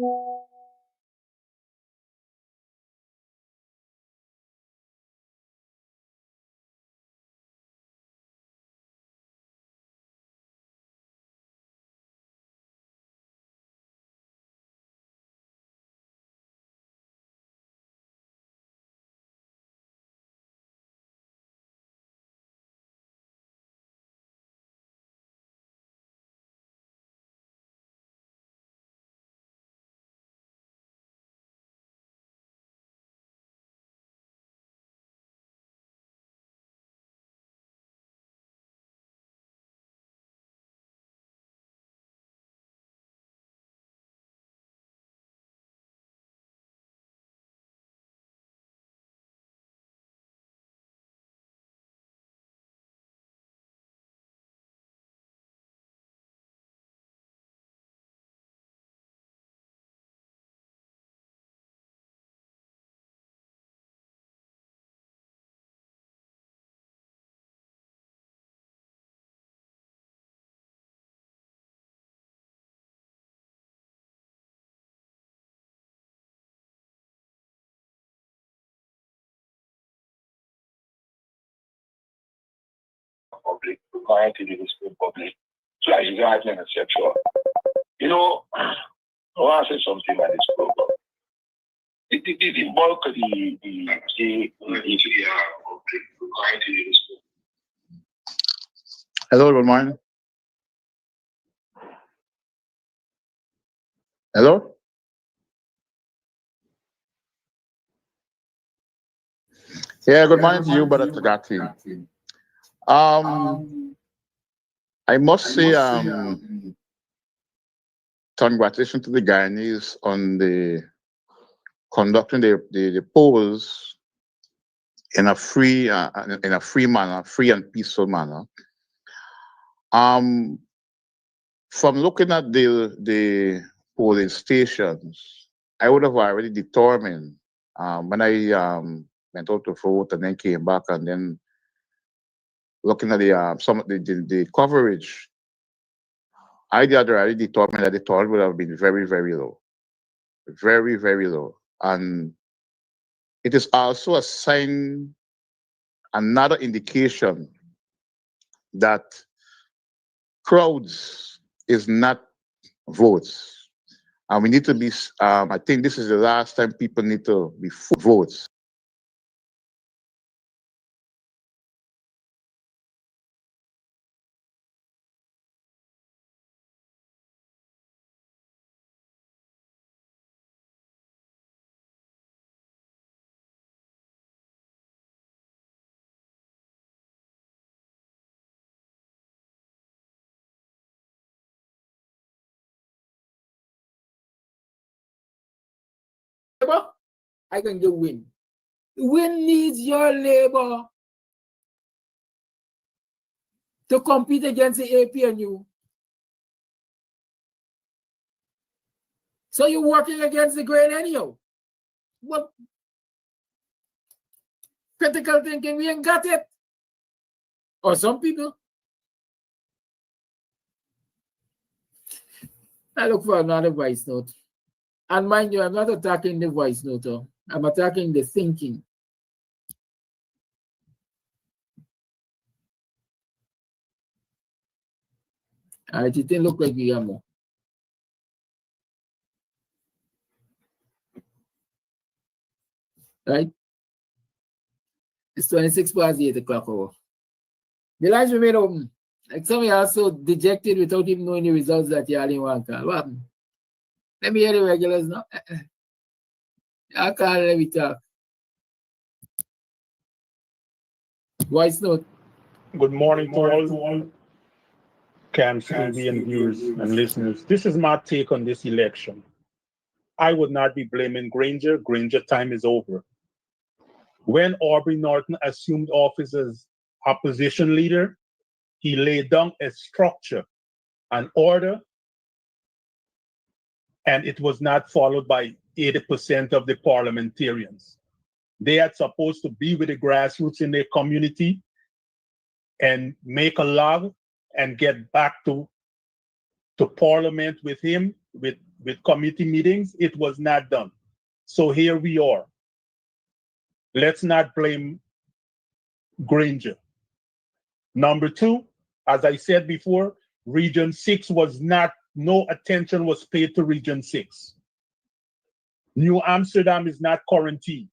Public, going to do this in public. So as you guys in a sexual. You know, I want to say something about this program. The bulk of the Hello, good morning. Hello? Yeah, good morning to you, Brother Tagati. I must say, congratulations to the Guyanese on the conducting the polls in a free manner, free and peaceful manner. From looking at the polling stations, I would have already determined when I went out to vote and then came back and then looking at the coverage, I had already determined that the turnout would have been very, very low. Very, very low. And it is also a sign, another indication that crowds is not votes. And we need to be, I think this is the last time people need to be votes. I can do win. Win needs your labor to compete against the APNU. So you're working against the grain anyhow. What critical thinking, we ain't got it. Or some people. I look for another voice note. And mind you, I'm not attacking the voice note. I'm attacking the thinking. All right, it didn't look like Guillermo. Right? It's 26 past 8 o'clock hour. The lines remain open. Like some of you are so dejected without even knowing the results that you all didn't want to call. What happened? Let me hear the regulars now. I can't let me talk. Voice note. Good morning to all Camp Sylvian viewers and listeners. This is my take on this election. I would not be blaming Granger. Granger time is over. When Aubrey Norton assumed office as opposition leader, he laid down a structure, an order, and it was not followed by 80% of the parliamentarians. They are supposed to be with the grassroots in their community and make a law and get back to parliament with him with with committee meetings, it was not done. So here we are. Let's not blame Granger. Number two, as I said before, Region 6 was not, no attention was paid to Region 6. New Amsterdam is not quarantined.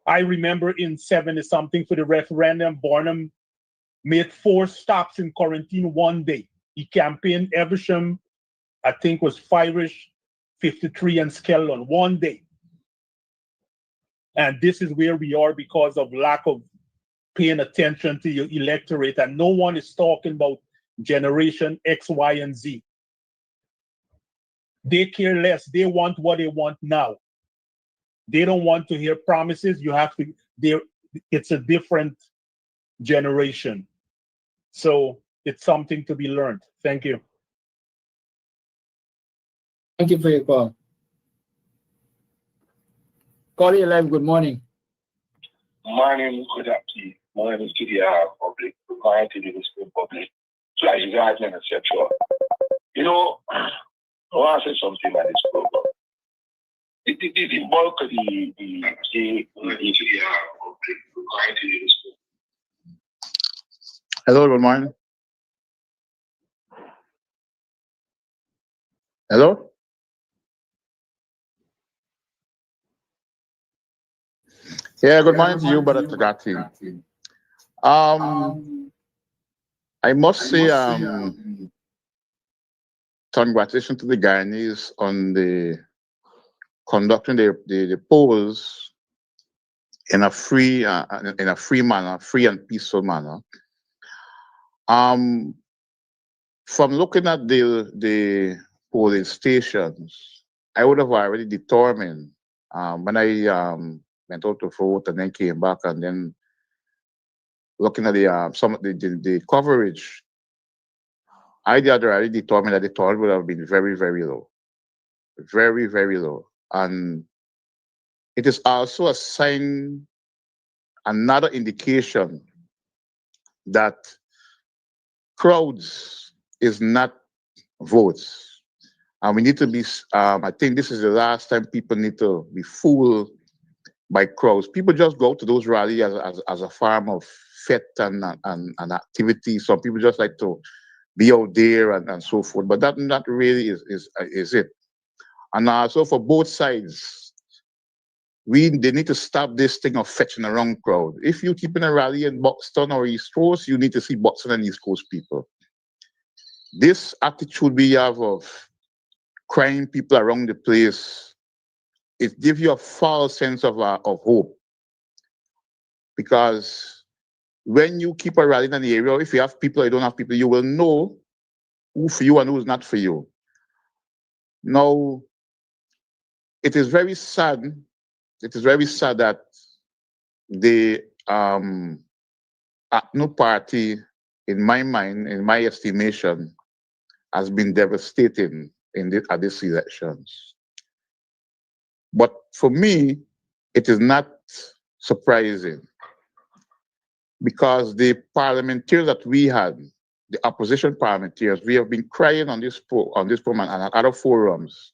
I remember in 70-something for the referendum, Barnum made 4 stops in quarantine one day. He campaigned Evesham, I think was Firish, 53 and Skellon, one day. And this is where we are because of lack of paying attention to your electorate, and no one is talking about generation X, Y, and Z. They care less. They want what they want now. They don't want to hear promises. You have to, it's a different generation. So it's something to be learned. Thank you. Thank you for your call. Call you live. Good morning. Morning, good afternoon. Morning to the public. We're going to do this for public. So as you guys know, etc. You know, I want to say something about this program. The bulk of the public. We're going to do this. Hello, good morning. Hello? Yeah, good morning to you, Brother Tagati. I must say, congratulations to the Guyanese on the conducting the polls in a free manner, free and peaceful manner. From looking at the polling stations, I would have already determined when I went out to vote and then came back and then looking at the coverage, I had already determined that the turnout would have been very, very low. Very, very low. And it is also a sign, another indication that crowds is not votes. And we need to be, I think this is the last time people need to be fooled by crowds. People just go to those rallies as a form of fete and activity. Some people just like to be out there and so forth, but that not really is it. And also for both sides, they need to stop this thing of fetching the wrong crowd. If you keep in a rally in Buxton or East Coast, you need to see Buxton and East Coast people. This attitude we have of crying people around the place, it gives you a false sense of hope. Because when you keep a rally in the area, if you have people or you don't have people, you will know who for you and who's not for you. Now, it is very sad. It is very sad that the ACNU party, in my mind, in my estimation, has been devastating at these elections. But for me, it is not surprising because the parliamentarians that we had, the opposition parliamentarians, we have been crying on this program and at other forums.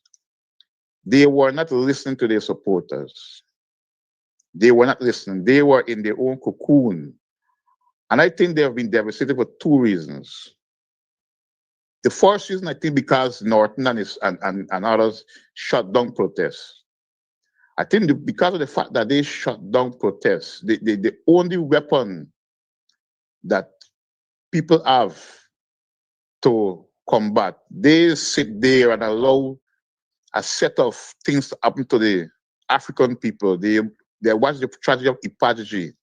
They were not listening to their supporters. They were not listening. They were in their own cocoon. And I think they have been devastated for 2 reasons. The first reason, I think, because Norton and others shut down protests. I think because of the fact that they shut down protests, the only weapon that people have to combat, they sit there and allow a set of things to happen to the African people. They watch the tragedy of Ipaji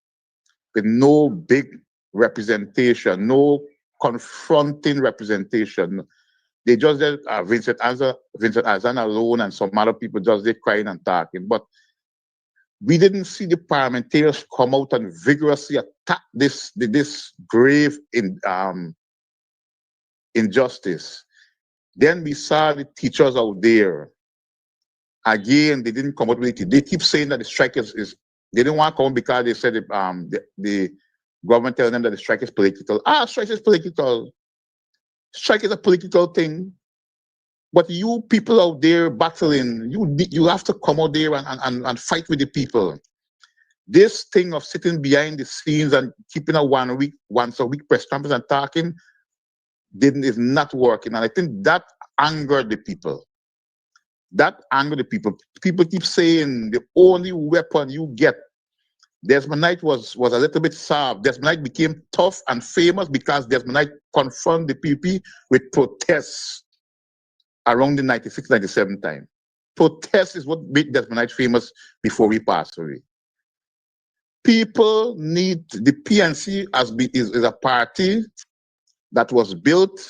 with no big representation, no confronting representation. They just Vincent Azan alone and some other people just they crying and talking. But we didn't see the parliamentarians come out and vigorously attack this grave injustice. Then we saw the teachers out there. Again, they didn't come out with it. They keep saying that the strike is they didn't want to come because they said the government telling them that the strike is political. Strike is political. Strike is a political thing. But you people out there battling, you have to come out there and fight with the people. This thing of sitting behind the scenes and keeping a once a week press conference and talking is not working. And I think that angered the people. That angered the people. People keep saying the only weapon you get. Desmond Knight was a little bit soft. Desmond Knight became tough and famous because Desmond Knight confronted the PP with protests around the 96, 97 time. Protest is what made Desmond Knight famous before he passed away. People need the PNC is a party that was built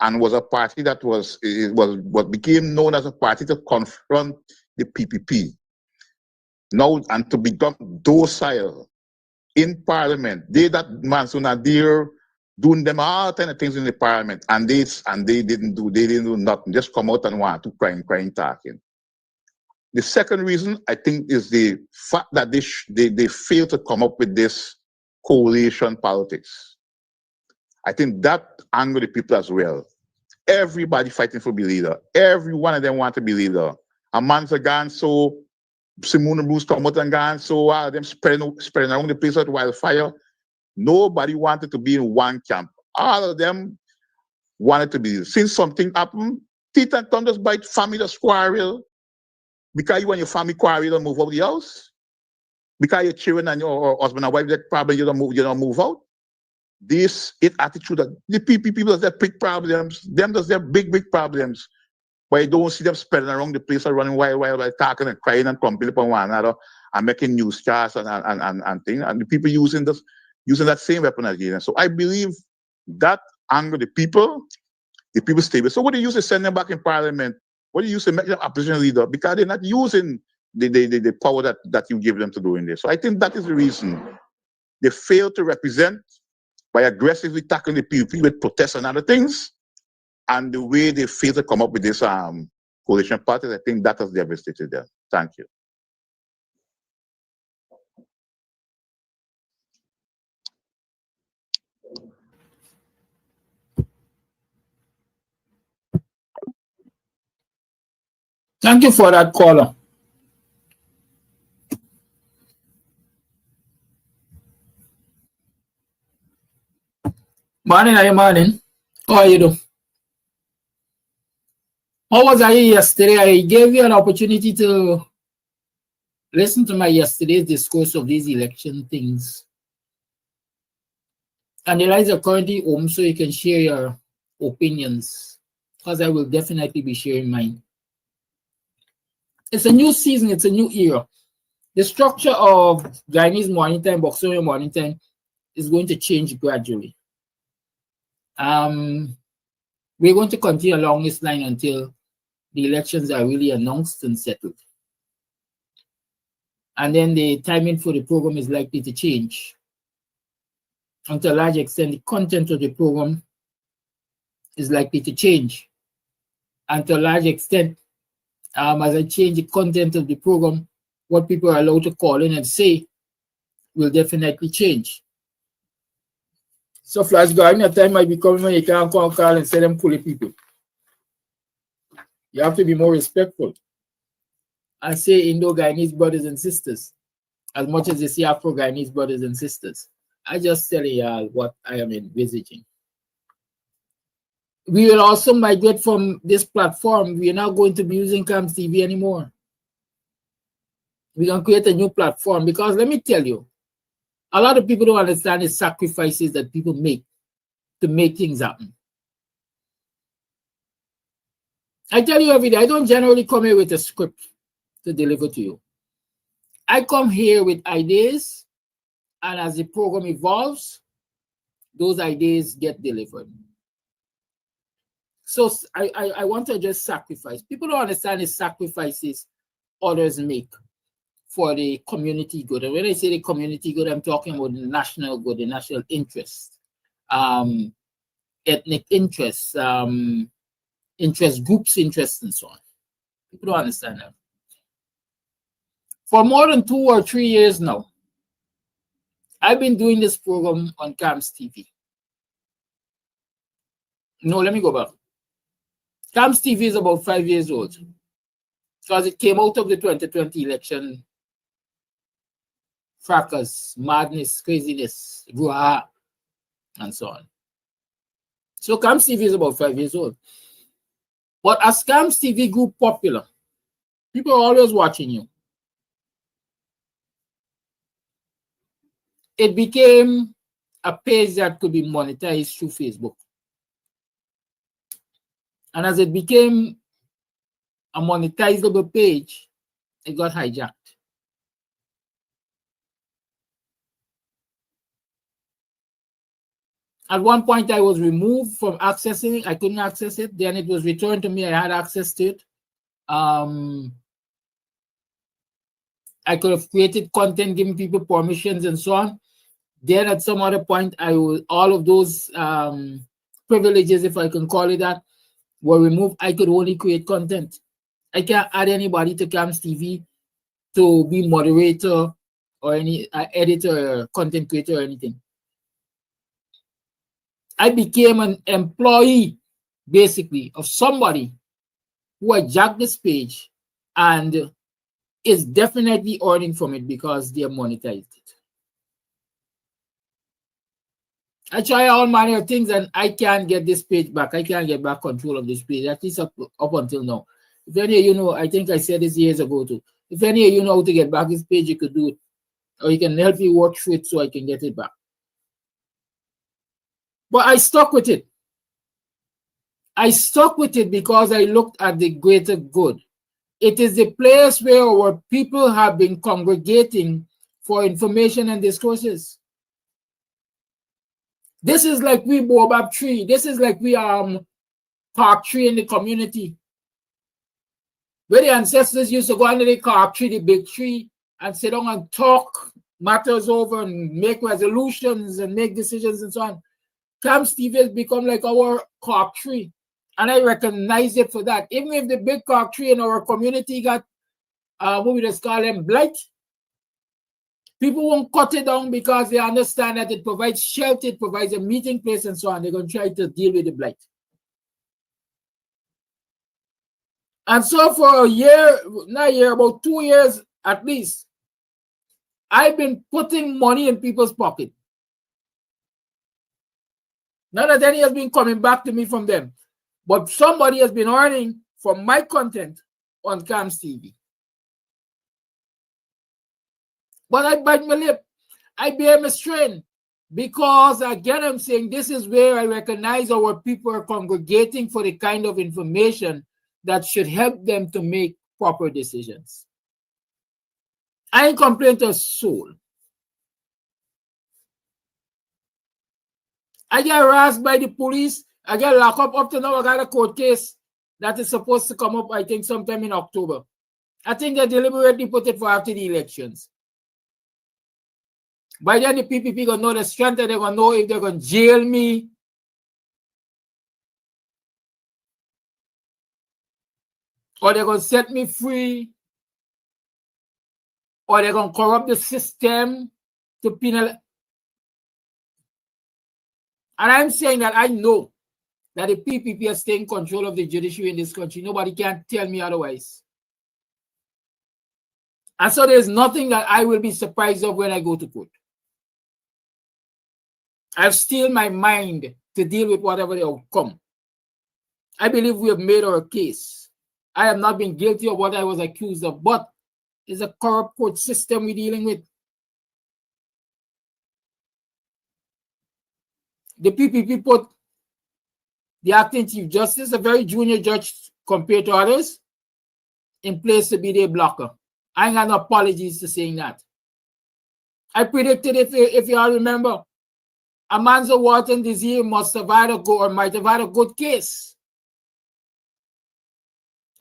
and was a party that was what became known as a party to confront the PPP. Now, and to become docile in Parliament. That Mansour Nadir doing them all kind of things in the Parliament, and they didn't do nothing. Just come out and want to crying, talking. The second reason I think is the fact that they fail to come up with this coalition politics. I think that angered the people as well. Everybody fighting for be leader. Every one of them want to be leader. A man's gone, so Simone Bruce come out and gone, so them spreading around the place like wildfire. Nobody wanted to be in one camp. All of them wanted to be. Since something happened, teeth and tongue just bite, family just quarrel. Because you and your family quarrel, you don't move out of the house. Because your children and your husband and wife, that probably you don't move out. This attitude that the people does have big problems, them does have big problems. But you don't see them spreading around the place and running wild, like talking and crying and complaining upon one another and making newscasts and things. And the people using that same weapon again. So I believe that angered the people stay with. So what do you use to send them back in Parliament? What do you use to make them opposition leader? Because they're not using the power that you give them to do in this. So I think that is the reason they fail to represent by aggressively tackling the PUP with protests and other things. And the way they fail to come up with this coalition parties, I think that has devastated them. Thank you. Thank you for that caller. Morning. How are you doing? How was I yesterday? I gave you an opportunity to listen to my yesterday's discourse of these election things. And the lines are currently home, so you can share your opinions, because I will definitely be sharing mine. It's a new season, it's a new era. The structure of Guyanese Morning Time, Buxtonian Morning Time is going to change gradually. We're going to continue along this line until the elections are really announced and settled. And then the timing for the program is likely to change. And to a large extent, the content of the program is likely to change. And to a large extent, as I change the content of the program, what people are allowed to call in and say will definitely change. So Flash Garden, at time might be coming when you can't call and say them coolie people. You have to be more respectful. I say Indo-Guyanese brothers and sisters, as much as you say Afro-Guyanese brothers and sisters. I just tell you what I am envisaging. We will also migrate from this platform. We are not going to be using Camps TV anymore. We're going to create a new platform, because let me tell you, a lot of people don't understand the sacrifices that people make to make things happen. I tell you every day, I don't generally come here with a script to deliver to you. I come here with ideas, and as the program evolves, those ideas get delivered. So I want to just sacrifice. People don't understand the sacrifices others make for the community good. And when I say the community good, I'm talking about the national good, the national interest, ethnic interests, interest groups, interests, and so on. People don't understand that. For more than 2 or 3 years now, I've been doing this program on Camps TV. No, let me go back. Cam's TV is about 5 years old because it came out of the 2020 election fracas, madness, craziness, brouhaha, and so on. So Cam's TV is about 5 years old. But as Cam's TV grew popular, people are always watching you. It became a page that could be monetized through Facebook. And as it became a monetizable page, it got hijacked. At one point, I was removed from accessing it. I couldn't access it. Then it was returned to me. I had access to it. I could have created content, giving people permissions and so on. Then at some other point, all of those privileges, if I can call it that, were removed. I could only create content. I can't add anybody to Cam's TV to be moderator or any editor, or content creator, or anything. I became an employee, basically, of somebody who hijacked this page and is definitely earning from it because they have monetized it. I try all manner of things and I can't get this page back. I can't get back control of this page, at least up until now. If any of you know, I think I said this years ago too. If any of you know how to get back this page, you could do it. Or you can help me work through it so I can get it back. But I stuck with it. I stuck with it because I looked at the greater good. It is the place where our people have been congregating for information and discourses. This is like we baobab tree. This is like we park tree in the community. Where the ancestors used to go under the carp tree, the big tree, and sit down and talk matters over and make resolutions and make decisions and so on. Cam's TV has become like our carp tree. And I recognize it for that. Even if the big carp tree in our community got, what we just call them, blight, people won't cut it down because they understand that it provides shelter, it provides a meeting place and so on. They're going to try to deal with the blight. And so for a year, not a year, about 2 years at least, I've been putting money in people's pocket. Not that any has been coming back to me from them, but somebody has been earning from my content on Cam's TV. But I bite my lip. I bear my strain because, again, I'm saying this is where I recognize our people are congregating for the kind of information that should help them to make proper decisions. I ain't complaining to a soul. I get harassed by the police. I get locked up to now. I got a court case that is supposed to come up, I think, sometime in October. I think they deliberately put it for after the elections. By then, the PPP going to know the strength and they're going to know if they're going to jail me. Or they're going to set me free. Or they're going to corrupt the system to penalize. And I'm saying that I know that the PPP is taking control of the judiciary in this country. Nobody can tell me otherwise. And so there's nothing that I will be surprised of when I go to court. I've steeled my mind to deal with whatever the outcome. I believe we have made our case. I have not been guilty of what I was accused of, but it's a corrupt court system we're dealing with. The PPP put the acting Chief Justice, a very junior judge compared to others, in place to be their blocker. I ain't got no apologies to saying that. I predicted, if you all remember, Amanzo Wharton this year must have had might have had a good case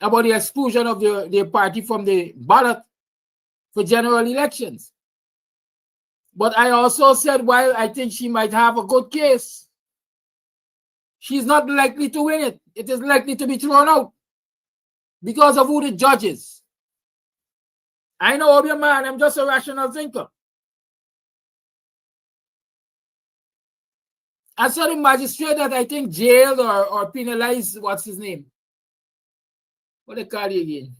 about the exclusion of their party from the ballot for general elections. But I also said, while I think she might have a good case, she's not likely to win it. It is likely to be thrown out because of who the judge is. I know, Obi man, I'm just a rational thinker. I saw the magistrate that I think jailed or penalized, what's his name? What they call you again?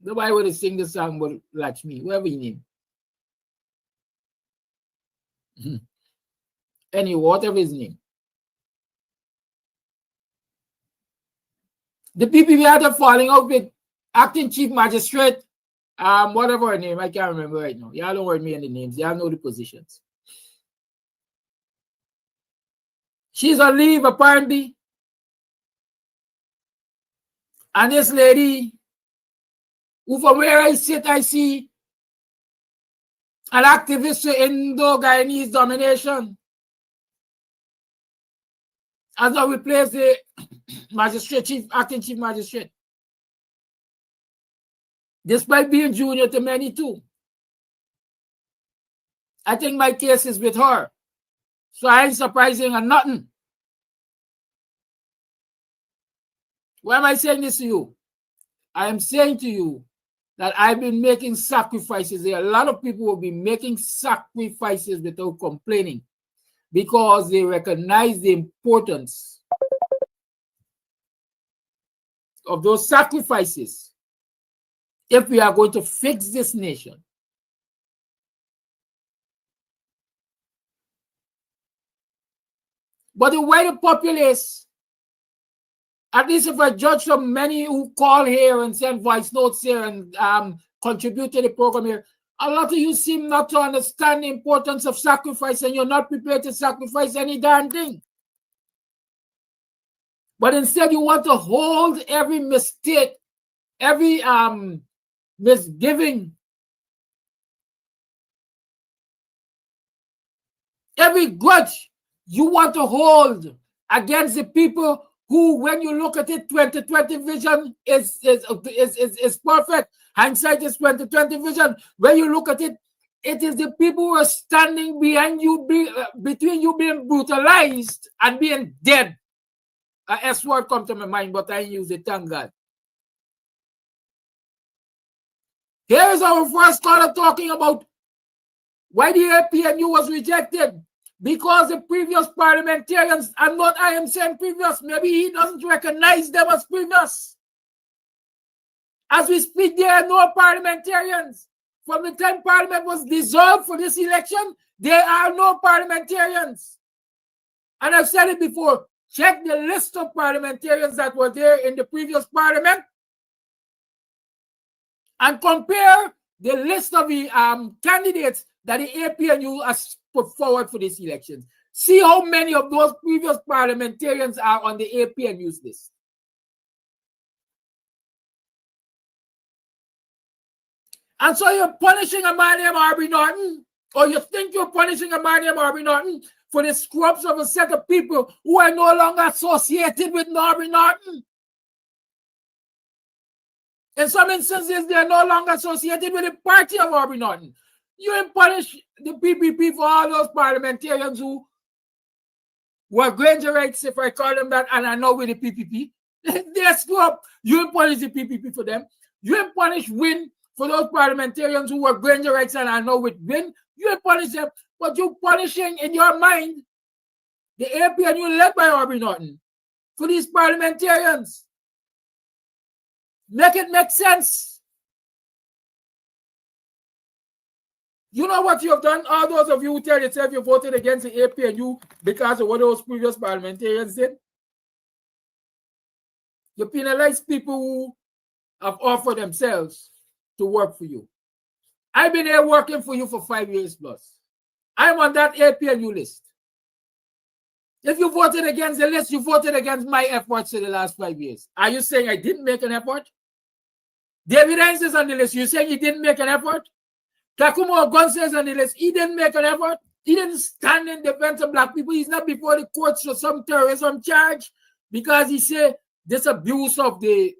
Nobody would sing the song but like me, whoever you name. Any whatever his name. The PPP had a falling out with acting chief magistrate, whatever her name, I can't remember right now. Y'all don't worry me any names. Y'all know the positions. She's on leave apparently. And this lady, who from where I sit, I see an activist to Indo-Guyanese domination. As I replace the magistrate, acting chief magistrate. Despite being junior to many too. I think my case is with her. So I ain't surprising or nothing. Why am I saying this to you? I am saying to you that I've been making sacrifices. There are a lot of people will be making sacrifices without complaining because they recognize the importance of those sacrifices if we are going to fix this nation. But the wider populace, at least if I judge from many who call here and send voice notes here and contribute to the program here, a lot of you seem not to understand the importance of sacrifice and you're not prepared to sacrifice any darn thing. But instead you want to hold every mistake, every misgiving, every grudge you want to hold against the people who, when you look at it, 2020 vision is perfect. Hindsight is 2020 vision. When you look at it, it is the people who are standing behind you, between you being brutalized and being dead. A S word come to my mind, but I use it, thank God. Here is our first caller talking about why the APNU was rejected. Because the previous parliamentarians, and what I am saying previous, maybe he doesn't recognize them as previous. As we speak, there are no parliamentarians. From the time Parliament was dissolved for this election, there are no parliamentarians. And I've said it before, check the list of parliamentarians that were there in the previous Parliament and compare the list of the candidates that the APNU has put forward for this election. See how many of those previous parliamentarians are on the APNU's list. And so you're punishing a man named Harvey Norton, or you think you're punishing a man named Harvey Norton for the scrubs of a set of people who are no longer associated with Harvey Norton. In some instances, they're no longer associated with the party of Harvey Norton. You ain't punish the PPP for all those parliamentarians who were Grangerites, if I call them that, and I know with the PPP. They screw up. You ain't punish the PPP for them. You ain't punish Win for those parliamentarians who were Grangerites, and I know with Win. You ain't punish them, but you're punishing in your mind the APNU led by Harvey Norton for these parliamentarians. Make it make sense. You know what you have done? All those of you who tell yourself you voted against the APNU because of what those previous parliamentarians did. You penalize people who have offered themselves to work for you. I've been here working for you for 5 years plus. I'm on that APNU list. If you voted against the list, you voted against my efforts in the last 5 years. Are you saying I didn't make an effort? David Hines is on the list. You saying he didn't make an effort? Takumo Gonzalez on the list. He didn't make an effort. He didn't stand in defense of black people. He's not before the courts for some terrorism charge because he said this abuse of the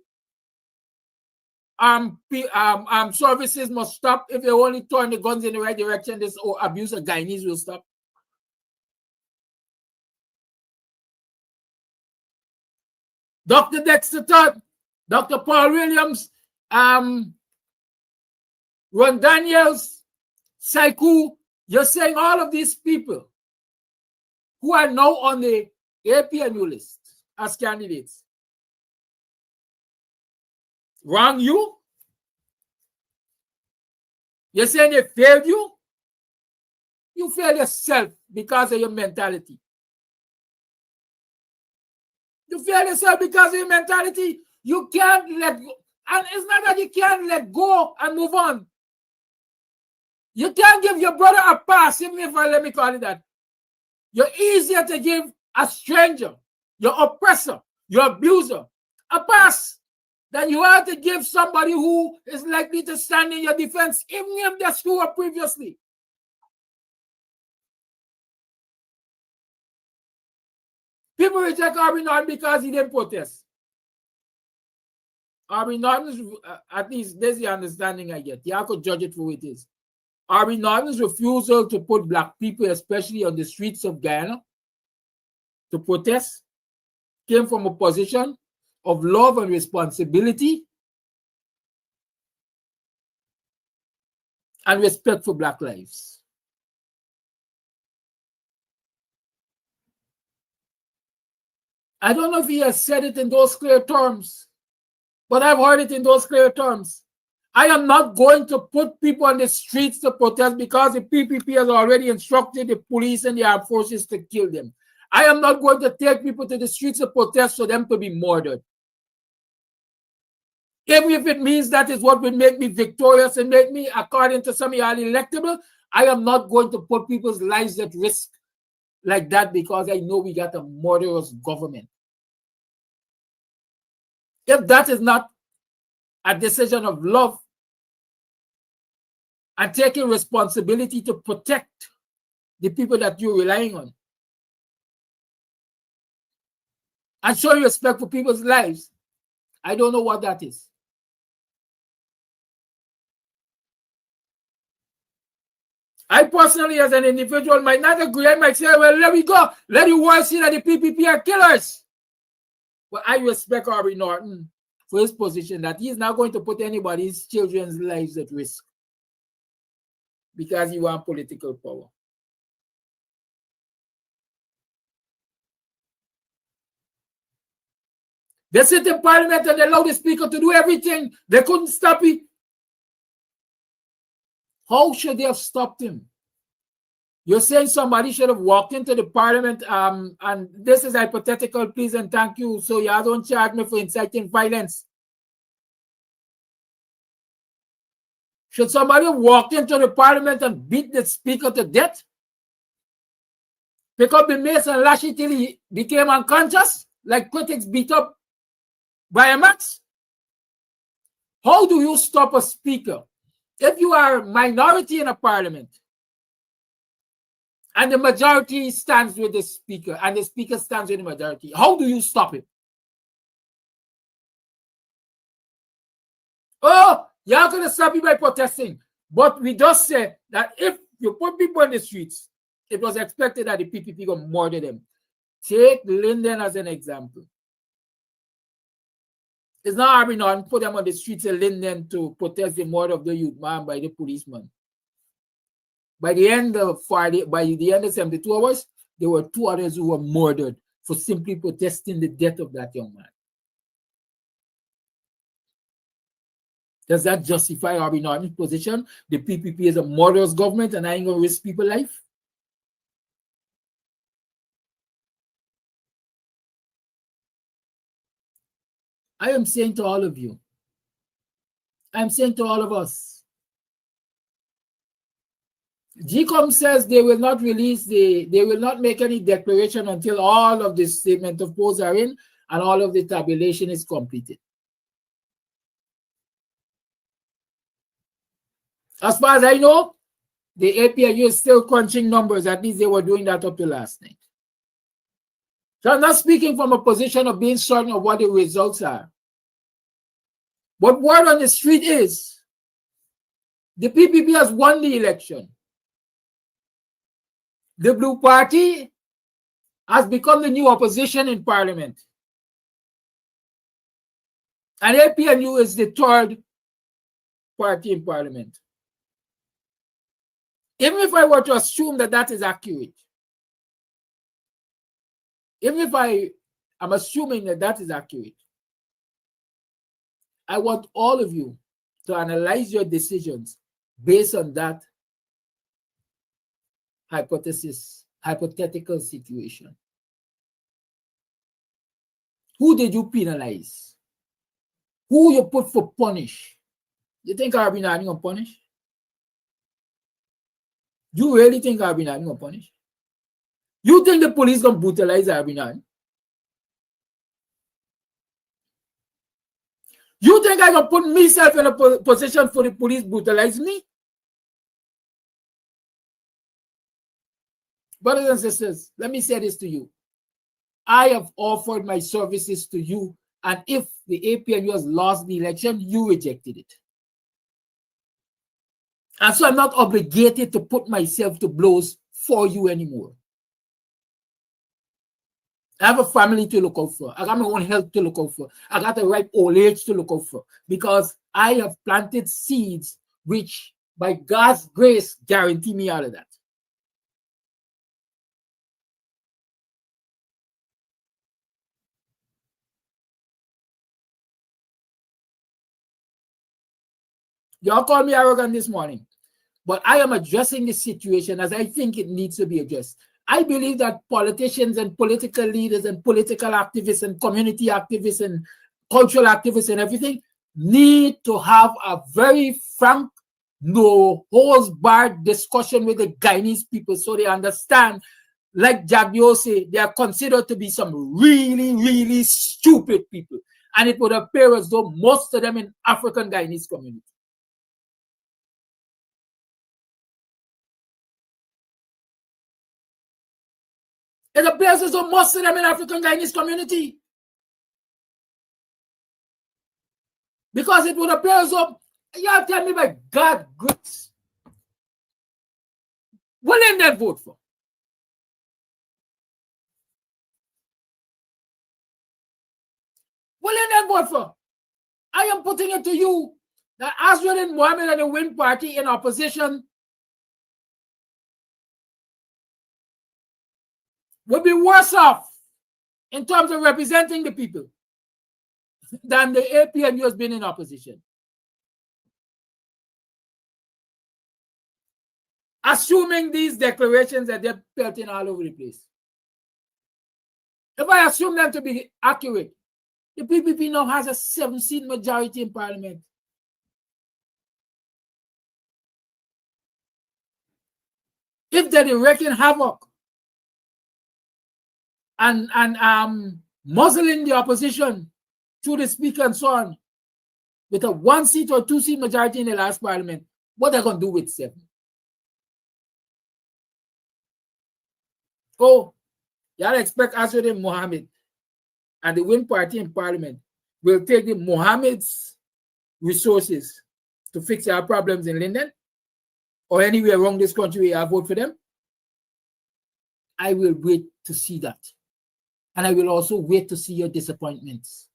services must stop. If they only turn the guns in the right direction, this abuse of Guyanese will stop. Dr. Dexter Todd, Dr. Paul Williams, Ron Daniels, Saiku, you're saying all of these people who are now on the APNU list as candidates, wrong you? You're saying they failed you? You fail yourself because of your mentality. You fail yourself because of your mentality. You can't let go. And it's not that you can't let go and move on. You can't give your brother a pass, even if let me call it that. You're easier to give a stranger, your oppressor, your abuser, a pass than you are to give somebody who is likely to stand in your defense, even if they screw up previously. People reject Harvey Norton because he didn't protest. Harvey Norton's, at least this is the understanding I get. You have to judge it for what it is. Harvey Norton's refusal to put black people, especially on the streets of Guyana, to protest, came from a position of love and responsibility and respect for black lives. I don't know if he has said it in those clear terms, but I've heard it in those clear terms. I am not going to put people on the streets to protest because the PPP has already instructed the police and the armed forces to kill them. I am not going to take people to the streets to protest for them to be murdered. Even if it means that is what will make me victorious and make me, according to some of y'all, electable, I am not going to put people's lives at risk like that because I know we got a murderous government. If that is not a decision of love and taking responsibility to protect the people that you're relying on and showing respect for people's lives, I don't know what that is. I personally, as an individual, might not agree. I might say, well, let me go. Let the world see that the PPP are killers. But I respect Harvey Norton for his position that he's not going to put anybody's children's lives at risk because he wants political power. They sit in parliament and they allow the speaker to do everything. They couldn't stop it. How should they have stopped him? You're saying somebody should have walked into the parliament, and this is hypothetical, please and thank you, so y'all don't charge me for inciting violence. Should somebody have walked into the parliament and beat the speaker to death? Pick up the mace and lash it till he became unconscious, like critics beat up by a max? How do you stop a speaker? If you are a minority in a parliament and the majority stands with the speaker and the speaker stands with the majority, how do you stop it? Oh, y'all gonna stop it by protesting. But we just say that if you put people in the streets, it was expected that the PPP gonna murder them. Take Linden as an example. It's not Harvey Norton put them on the streets of Linden to protest the murder of the youth man by the policeman. By the end of 72 hours, there were 2 others who were murdered for simply protesting the death of that young man. Does that justify Harvey Norton's position? The PPP is a murderous government and I ain't gonna risk people's life? I am saying to all of you, I'm saying to all of us, GCOM says they will not release they will not make any declaration until all of the statement of posts are in and all of the tabulation is completed. As far as I know, the APIU is still crunching numbers. At least they were doing that up to last night. So I'm not speaking from a position of being certain of what the results are. But word on the street is the PPP has won the election. The Blue Party has become the new opposition in Parliament. And APNU is the third party in Parliament. Even if I were to assume that that is accurate, even if I am assuming that that is accurate, I want all of you to analyze your decisions based on that hypothetical situation. Who did you penalize? Who you put for punish? You think Arbinani gonna punish? You really think Arbinani gonna punish? You think the police gonna brutalize Arbinani? You think I gonna put myself in a position for the police brutalize me? Brothers and sisters, let me say this to you. I have offered my services to you, and if the APNU has lost the election, you rejected it. And so I'm not obligated to put myself to blows for you anymore. I have a family to look out for. I got my own health to look out for. I got the right old age to look out for, because I have planted seeds which, by God's grace, guarantee me all of that. Y'all called me arrogant this morning, but I am addressing the situation as I think it needs to be addressed. I believe that politicians and political leaders and political activists and community activists and cultural activists and everything need to have a very frank, no holds barred discussion with the Guyanese people, so they understand, like Jagdio say, they are considered to be some really, really stupid people. And it would appear as though most of them in African Guyanese community. It appears as though most of them in African Guyanese community. Because it would appear as though, y'all tell me by God's grace, what did they vote for? What did they vote for? I am putting it to you that Azrael and Mohammed and the Win Party in opposition would be worse off in terms of representing the people than the APNU has been in opposition. Assuming these declarations that they're pelting all over the place. If I assume them to be accurate, the PPP now has a 7-seat majority in parliament. If they're wreaking havoc and muzzling the opposition through the speaker and so on, with a 1-seat or 2-seat majority in the last parliament, what they're going to do with 7? Oh, y'all expect Aswad Mohammed and the Win Party in parliament will take the Mohammed's resources to fix our problems in Linden or anywhere around this country where I vote for them? I will wait to see that. And I will also wait to see your disappointments.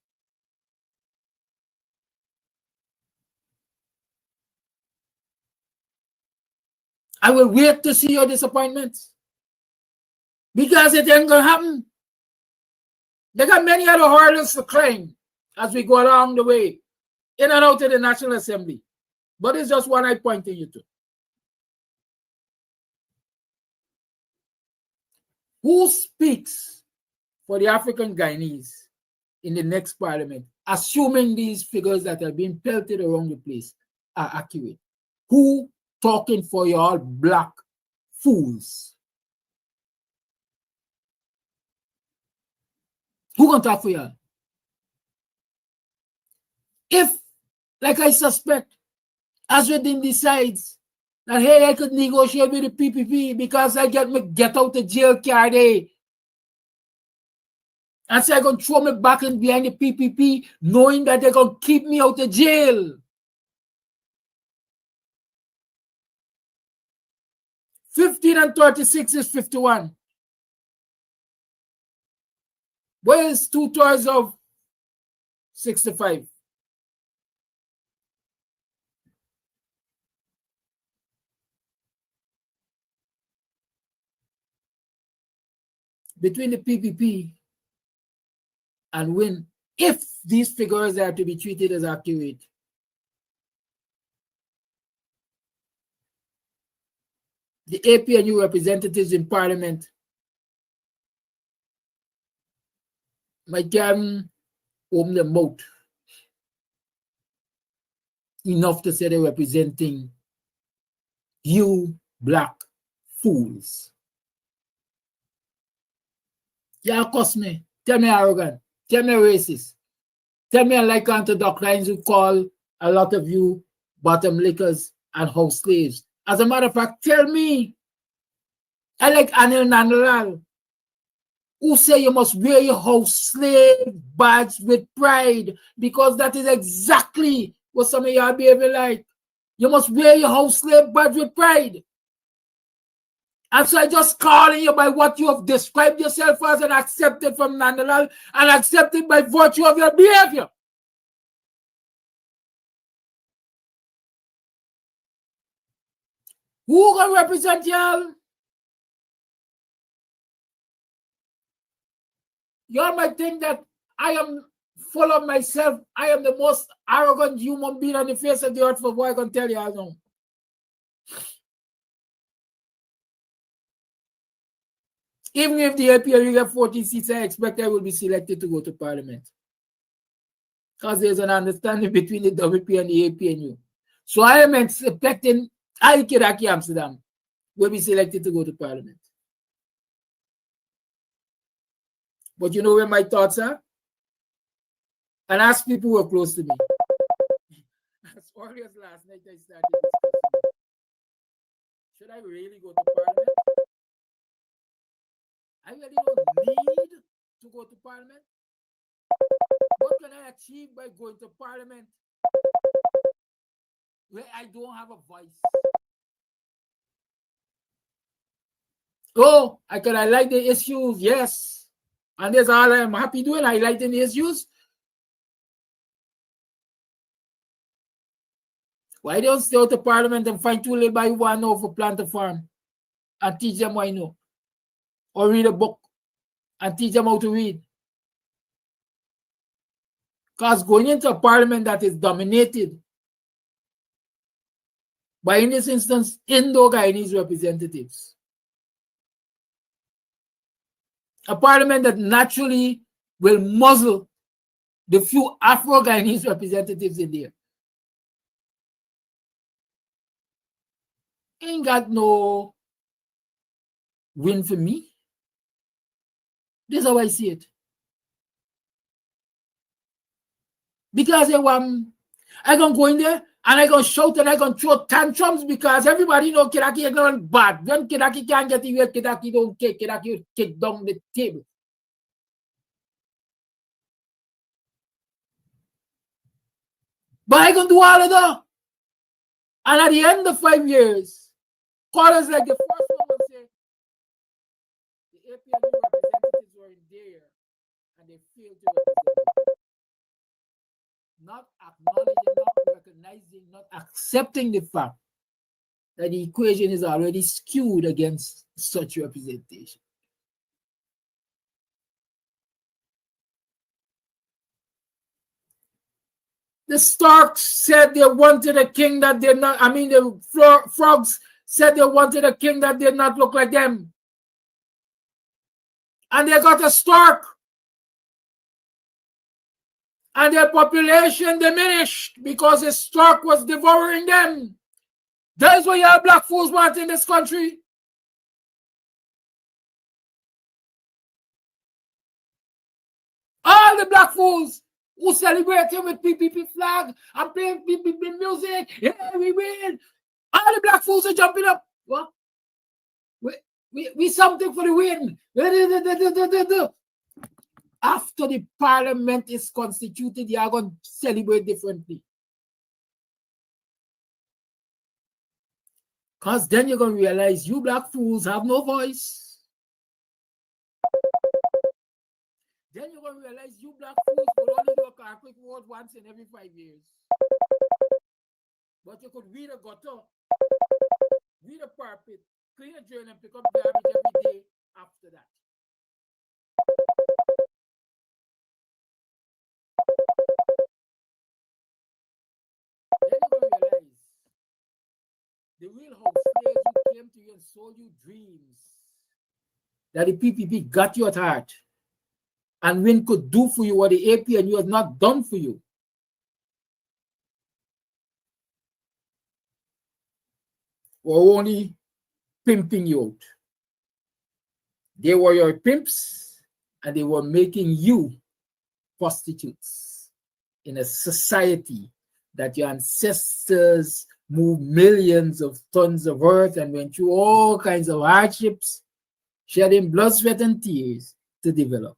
I will wait to see your disappointments. Because it ain't going to happen. They got many other hurdles to climb as we go along the way, in and out of the National Assembly. But it's just one I pointing you to. Who speaks for the African Guyanese in the next parliament, assuming these figures that are being pelted around the place are accurate? Who talking for y'all black fools? Who gonna talk for y'all? If, like I suspect, Azreddin decides that, hey, I could negotiate with the PPP because I get my get out of jail card, and so I'm going to throw me back in behind the PPP, knowing that they're going to keep me out of jail. 15 and 36 is 51. Where is 2/3 of 65? Between the PPP and Win, if these figures are to be treated as accurate, the APNU representatives in Parliament might can open their mouth enough to say they're representing you black fools. Y'all cuss me, tell me arrogant, tell me racist, tell me I like doctrines who call a lot of you bottom lickers and house slaves. As a matter of fact, tell me I like Anil Nandalal, who say you must wear your house slave badge with pride, because that is exactly what some of y'all behavior like. You must wear your house slave badge with pride. And so I just calling you by what you have described yourself as and accepted from Nandalal and accepted by virtue of your behavior. Who gonna represent y'all? Y'all might think that I am full of myself. I am the most arrogant human being on the face of the earth, for what I can tell you all now. Even if the APNU get 14 seats, I expect I will be selected to go to Parliament. Because there's an understanding between the WP and the APNU. So I am expecting I, Kiraki Amsterdam, will be selected to go to Parliament. But you know where my thoughts are? And ask people who are close to me. As early as last night, I started discussing, should I really go to Parliament? I really don't need to go to Parliament. What can I achieve by going to Parliament where I don't have a voice? Oh, I can highlight the issues, yes. And that's all I'm happy doing, highlighting the issues. Why don't stay out to Parliament and find two little boys who want to know for plant a farm and teach them what I know? Or read a book and teach them how to read? Because going into a Parliament that is dominated by, in this instance, Indo-Guyanese representatives, a Parliament that naturally will muzzle the few Afro-Guyanese representatives in there, ain't got no win for me. This is how I see it. Because I can go in there and I can shout and I can throw tantrums because everybody know Kidaki is not bad. When Kidaki can't get away, Kidaki don't kick. Kidaki kick down the table. But I can do all of that. And at the end of 5 years, callers like the first one will say, the APNU representatives were in there and they failed to represent. Not acknowledging, not recognizing, not accepting the fact that the equation is already skewed against such representation. The storks said they wanted a king that did not, the frogs said they wanted a king that did not look like them. And they got a stork. And their population diminished because the stork was devouring them. That is what your black fools want in this country. All the black fools who celebrating with PPP flag and playing PPP music. Yeah, we win. All the black fools are jumping up. What? We something for the win. After the parliament is constituted, you are going to celebrate differently. Because then you're going to realize you black fools have no voice. Then you're going to realize you black fools will only do a carpet walk once in every 5 years. But you could read a gutter, read a carpet, clean a drain and pick up garbage every day after that. the real house slaves who came to you and sold you dreams that the PPP got you at heart and when could do for you what the AP and you has not done for you. Were only pimping you out. They were your pimps and they were making you prostitutes in a society that your ancestors moved millions of tons of earth and went through all kinds of hardships, shedding blood, sweat, and tears to develop.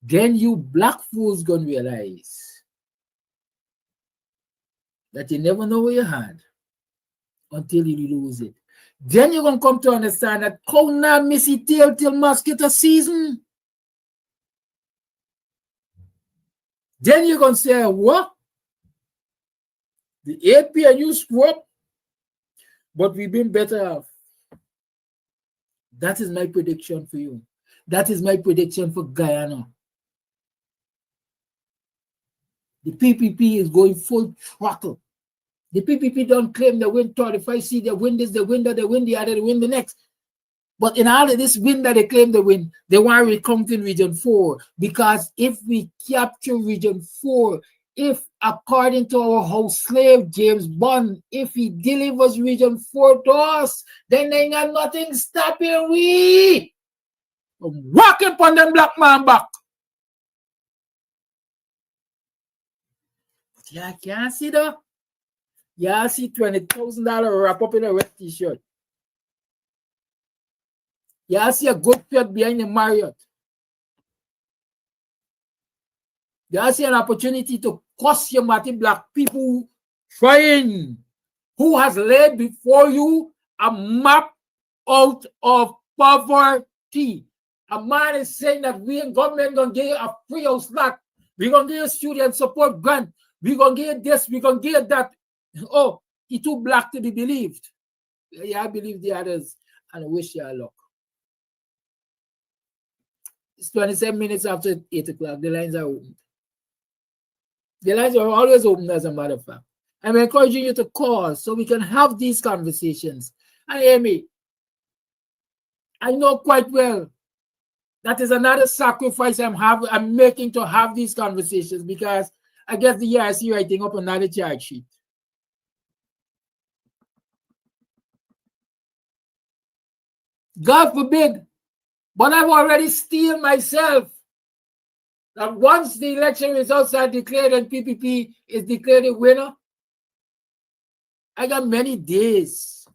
Then you black fools gonna realize that you never know what you had until you lose it. Then you're gonna come to understand that cow not missy tail till mosquito season. Then you're gonna say, what? The AP and you screw up, but we've been better off. That is my prediction for you. That is my prediction for Guyana. The PPP is going full throttle. The PPP don't claim they win 35 seats, they win this, they win that, they win the other, they win the next. But in all of this win that they claim they win, they want to recount in Region 4. Because if we capture Region 4, if according to our house slave, James Bond, if he delivers Region 4 to us, then they ain't got nothing stopping we from walking upon them black man back. But yeah, I can't see though. Yeah, I see $20,000 wrap up in a red t-shirt. Yeah, I see a good shirt behind the Marriott. Yeah, I see an opportunity to cost your Martin black people trying who has laid before you a map out of poverty. A man is saying that we in government gonna give you a free house lot. We're gonna give you student support grant. We're gonna give you this, we're gonna give you that. Oh, he too black to be believed. Yeah, I believe the others and I wish you luck. It's 27 minutes after 8 o'clock. The lines are open. The lines are always open, as a matter of fact. I'm encouraging you to call so we can have these conversations. And hear me, I know quite well that is another sacrifice I'm making to have these conversations because I guess the year I see writing up another charge sheet. God forbid, but I've already steeled myself that once the election results are declared and PPP is declared a winner, I got many days.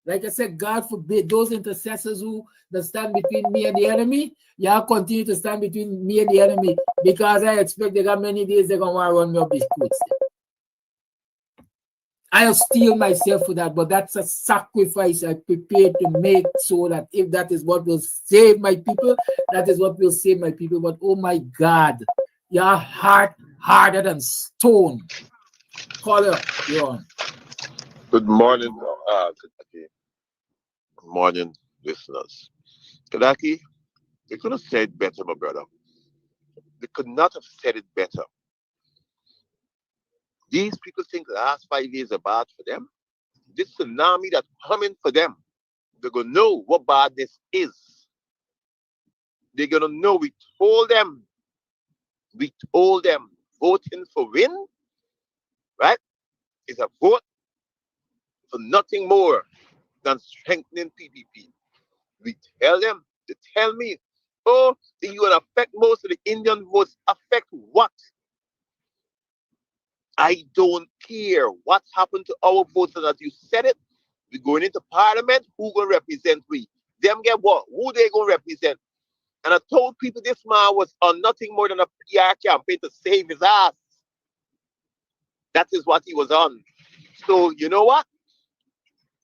Like I said, God forbid, those intercessors who that stand between me and the enemy, y'all continue to stand between me and the enemy because I expect they got many days they're going to want to run me up these quits. I'll steel myself for that, but that's a sacrifice I prepared to make so that if that is what will save my people, that is what will save my people. But oh my God, your heart harder than stone. Caller, you're on. Good morning, Kadaki. Good morning, listeners. Kadaki, they could have said better, my brother. They could not have said it better. These people think the last 5 years are bad for them. This tsunami that's coming for them, they're going to know what badness is. They're going to know we told them, voting for win, right, is a vote for nothing more than strengthening PPP. We tell them, they tell me, oh, you will affect most of the Indian votes. Affect what? I don't care what's happened to our votes, so that you said it. We're going into parliament. Who gonna represent we? Them get what? Who they gonna represent? And I told people this man was on nothing more than a PR campaign to save his ass. That is what he was on. So you know what?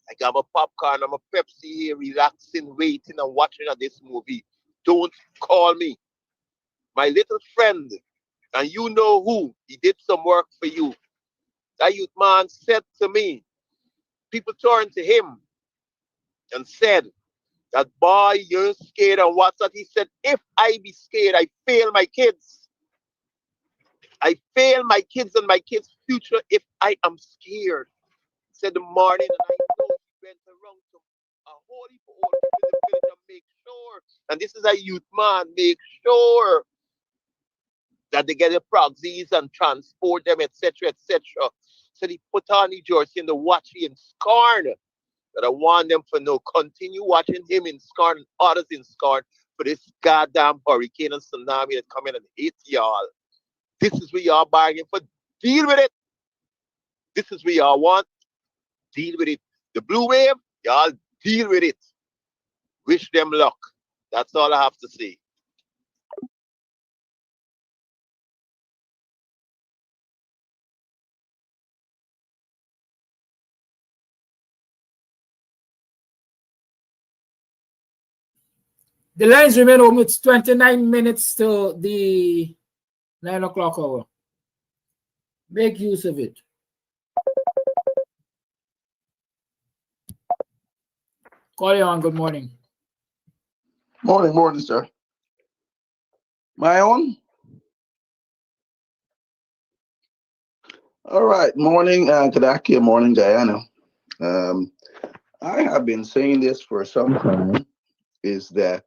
I got my popcorn, I'm a Pepsi here, relaxing, waiting and watching at this movie. Don't call me. My little friend, and you know who, he did some work for you. That youth man said to me, people turned to him and said, that boy, you're scared, and what's that? He said, if I be scared, I fail my kids. I fail my kids and my kids' future if I am scared. He said the morning, and I know he for all people in the village and make sure, and this is a youth man, make sure that they get the proxies and transport them, etc., etc. So they put on the jersey and they watch him in Scarn. But I want them to know, continue watching him in Scarn and others in Scarn for this goddamn hurricane and tsunami that come in and hit y'all. This is where y'all bargain for. Deal with it. This is where y'all want. Deal with it. The blue wave, y'all deal with it. Wish them luck. That's all I have to say. The lines remain open. It's 29 minutes to the 9 o'clock hour. Make use of it. Call you on. Good morning. Morning, sir. My own? All right. Morning, Kadaki. Morning, Guyana. I have been saying this for some time, is that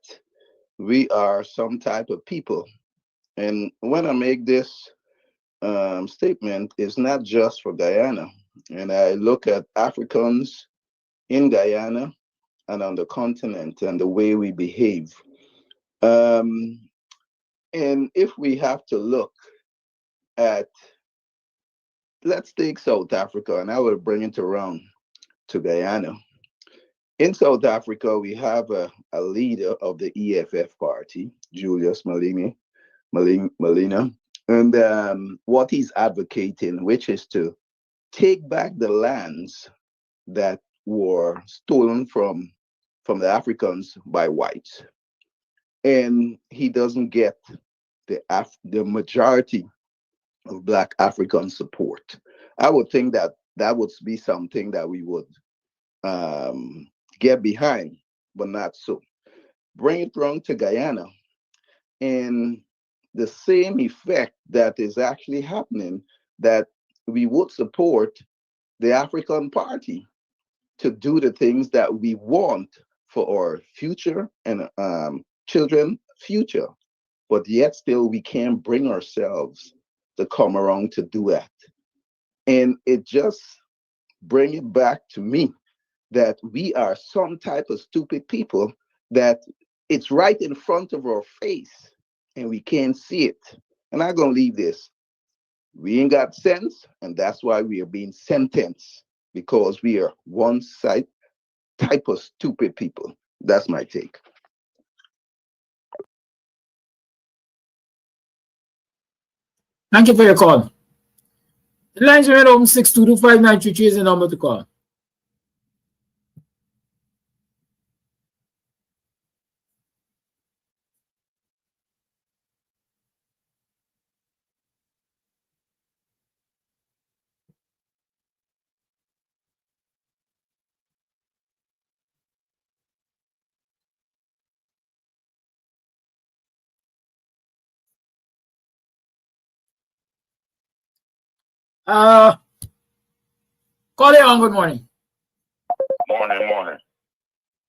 we are some type of people. And when I make this statement, it's not just for Guyana. And I look at Africans in Guyana and on the continent and the way we behave. And if we have to look at, let's take South Africa, and I will bring it around to Guyana. In South Africa, we have a leader of the EFF party, Julius Malema, and what he's advocating, which is to take back the lands that were stolen from the Africans by whites. And he doesn't get the majority of Black African support. I would think that that would be something that we would get behind, but not so. Bring it round to Guyana, and the same effect that is actually happening, that we would support the African Party to do the things that we want for our future and children future, but yet still we can't bring ourselves to come around to do that. And it just bring it back to me that we are some type of stupid people, that it's right in front of our face and we can't see it. And I'm gonna leave this. We ain't got sense, and that's why we are being sentenced, because we are one side type of stupid people. That's my take. Thank you for your call. The lines remain open. 6225933 is the number to call. Call you on. Good morning.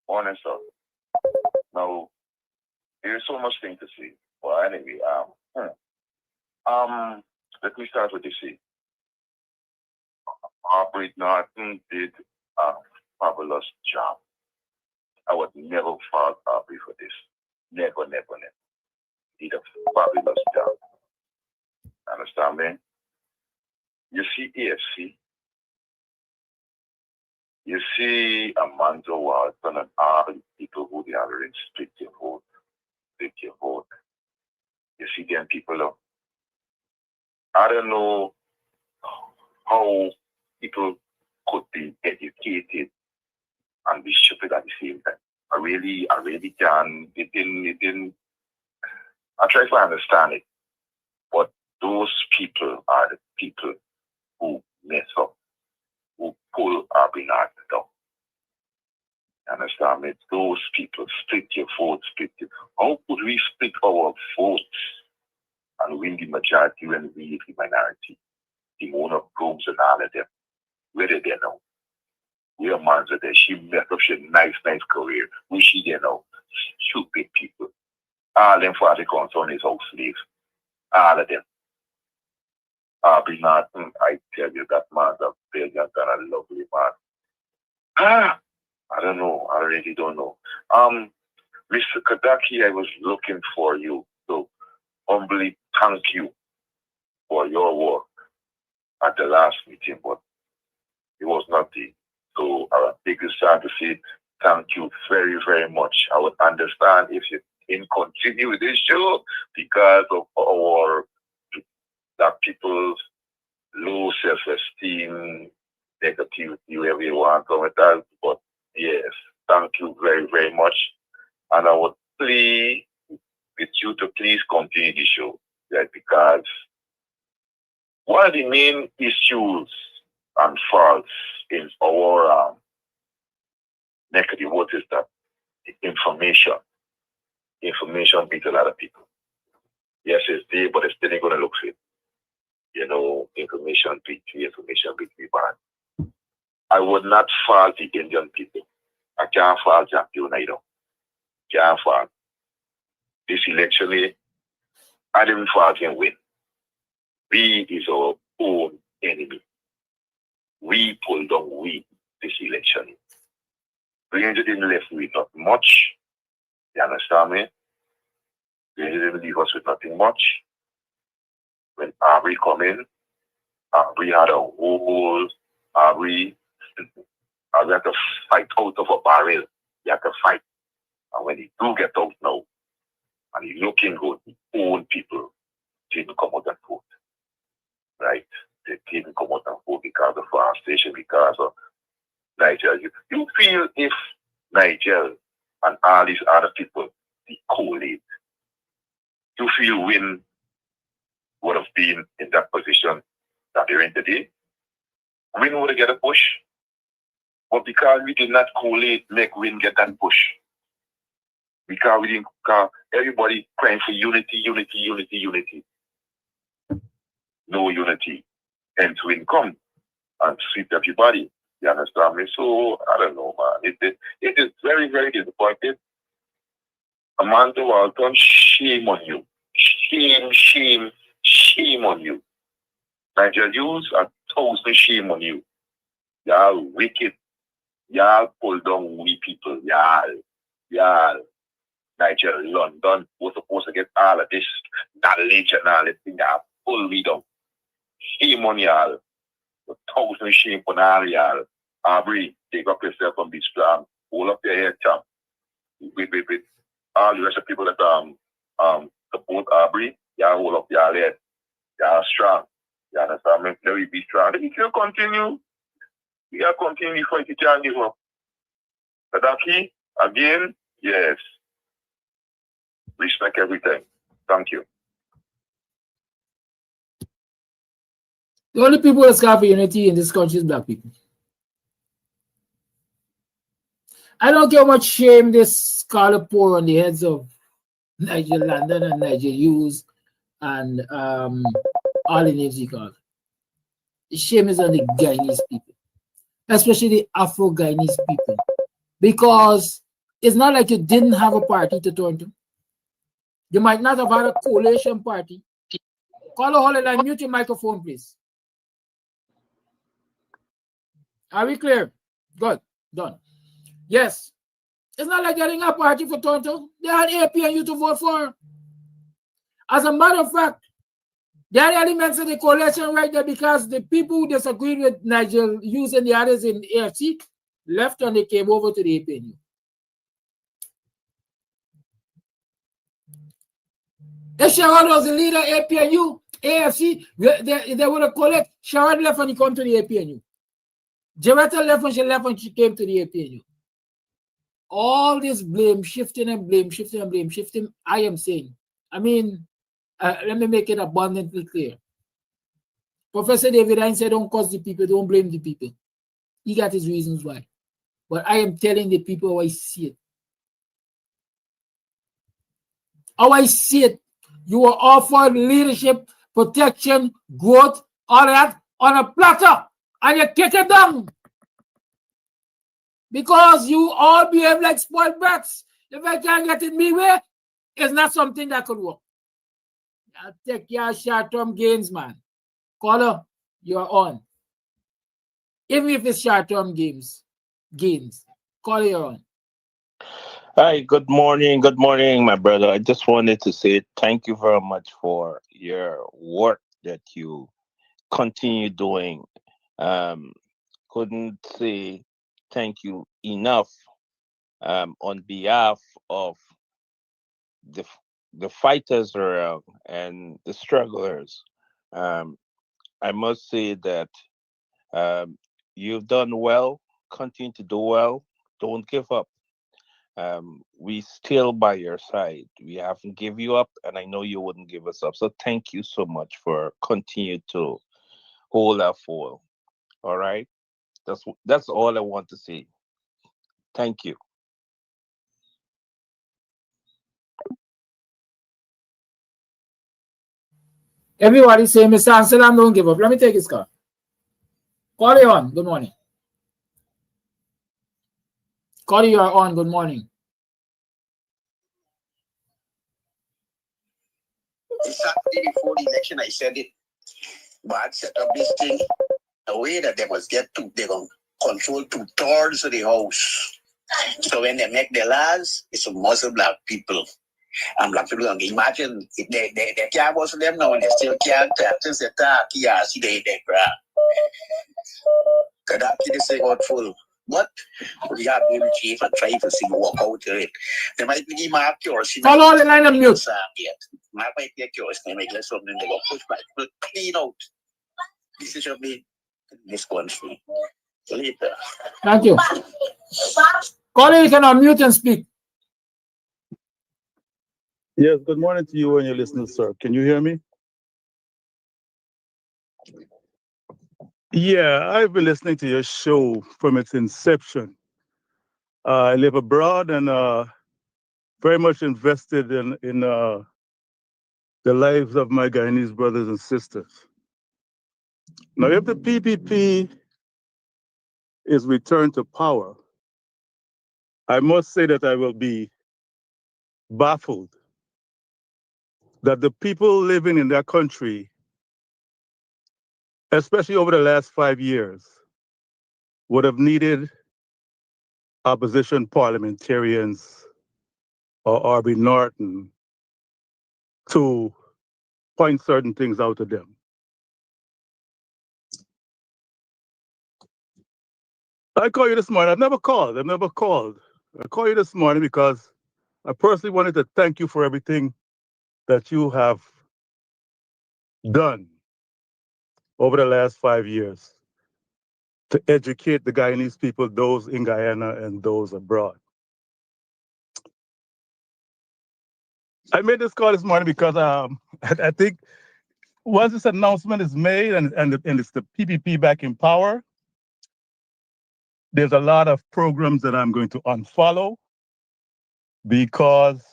Morning, sir. Now, there's so much thing to see. Well, anyway, let me start with this. Aubrey Norton did a fabulous job. I would never fault Aubrey for this. Never. He did a fabulous job. Understand me? You see AFC. You see Amanda Walton and all the people who they are already split your vote. You see them people. I don't know how people could be educated and be stupid at the same time. I really can. It didn't. I try to understand it, but those people are the people who mess up, who pull Aubrey Norton down. Understand me? Those people split your vote, How could we split our votes and win the majority when we leave the minority? The Mona Probes and all of them. Where are they now? We are man there. She met up she nice career. We she there now. Stupid people. All them for the concern is house slaves. All of them. Be Martin, I tell you that man's a brilliant and a lovely man. I don't know. I really don't know. Mr. Kadaki, I was looking for you to humbly thank you for your work at the last meeting, but it was nothing. So I think it's time to say thank you very, very much. I would understand if you didn't continue with this show because of that people's low self-esteem, negativity, whatever you want to call it that. But yes, thank you very, very much. And I would plead with you to please continue the show. Right? Because one of the main issues and faults in our neck of the woods is that information beats a lot of people. Yes, it's there, but it's still not going to look fit. You know, information beats me bad. I would not fault the Indian people. I can't fault Jack United. Can't fault. This election, I didn't fault him win. We is our own enemy. We pulled down this election. Ranger didn't leave with not much. You understand me? Ranger didn't leave us with nothing much. When Aubrey come in, Aubrey had a whole Aubrey had to fight out of a barrel. He had to fight. And when he do get out now, and he looking good, his own people didn't come out and vote. Right? They didn't come out and vote because of our station, because of Nigel. You feel if Nigel and all these other people, the collate, you feel Win would have been in that position that they're in today? Win would have get a push. But because we did not collate, make Win get that push. Because we didn't, everybody crying for unity. No unity. Hence Win come and sweep everybody. You understand me? So, I don't know, man. It is very, very disappointing. Amanda Walton, shame on you. Shame on you. Nigel Hughes, 1,000 shame on you. Y'all wicked. Y'all pull down we people. Y'all. Nigel London was supposed to get all of this knowledge and all this thing. Y'all pull me down. Shame on y'all. 1,000 shame on all y'all. Aubrey, take up yourself from this plan. Hold up your head, champ. With all the rest of people that support Aubrey, y'all hold up your head. Y'all strong. You understand me? Let me be strong. If you continue, we gotta continue to fight. You can't give up. Sadaki, again, yes. Respect everything. Thank you. The only people that scar for unity in this country is black people. I don't care how much shame this scholar pour on the heads of Nigel London and Nigel Hughes and all the names he called. The shame is on the Guyanese people, especially the Afro-Guyanese people, because it's not like you didn't have a party to turn to. You might not have had a coalition party. Call a hold and mute your microphone, please. Are we clear? Good. Done. Yes. It's not like getting a party for Toronto. They had AP and you to vote for. As a matter of fact, there are elements of the coalition right there because the people who disagreed with Nigel Hughes and the others in AFC left and they came over to the APNU. If Sherrod was the leader of APNU, AFC, they would have collected. Sherrod left and he came to the APNU. Jaretta left when she came to the APNU. All this blame shifting, I am saying. I mean, let me make it abundantly clear. Professor David Hine said, don't cause the people, don't blame the people. He got his reasons why. But I am telling the people how I see it. How I see it. You are offered leadership, protection, growth, all that on a platter, and you kick it down. Because you all behave like spoiled brats. If I can't get it me way, it's not something that could work. I'll take your short-term gains, man. Caller, you're on. Even if it's short-term gains. Caller, you're on. Hi, good morning. Good morning, my brother. I just wanted to say thank you very much for your work that you continue doing. Couldn't say thank you enough on behalf of the the fighters around and the strugglers. Um, I must say that you've done well. Continue to do well. Don't give up. We still by your side. We haven't give you up, and I know you wouldn't give us up. So thank you so much for continue to hold our full. All right, that's all I want to say. Thank you. Everybody say, Mr. Amsterdam, don't give up. Let me take his call. Caller, you're on. Good morning. Caller, you are on. Good morning. Exactly before the election, I said it. But set up this thing the way that they must get to, they're going to control 2/3 of the house. So when they make the laws, it's a Muslim black people. And black people don't imagine if they can't vote for them now and they still can't taxes the tax. Yeah, see they grab. Because that kid is saying out full. But we have to be chief and try to see walk out of it. They might be mark yours. Follow the line of mute. Mark might take yours, they make less something, they go push back, but clean out. This should be this country. Later. Thank you. Caller, you can unmute and speak. Yes, good morning to you and your listeners, sir. Can you hear me? Yeah, I've been listening to your show from its inception. I live abroad and very much invested in the lives of my Guyanese brothers and sisters. Now, if the PPP is returned to power, I must say that I will be baffled that the people living in that country, especially over the last 5 years, would have needed opposition parliamentarians or Arby Norton to point certain things out to them. I called you this morning. I've never called. I called you this morning because I personally wanted to thank you for everything that you have done over the last 5 years to educate the Guyanese people, those in Guyana and those abroad. I made this call this morning because I think once this announcement is made and it's the PPP back in power, there's a lot of programs that I'm going to unfollow because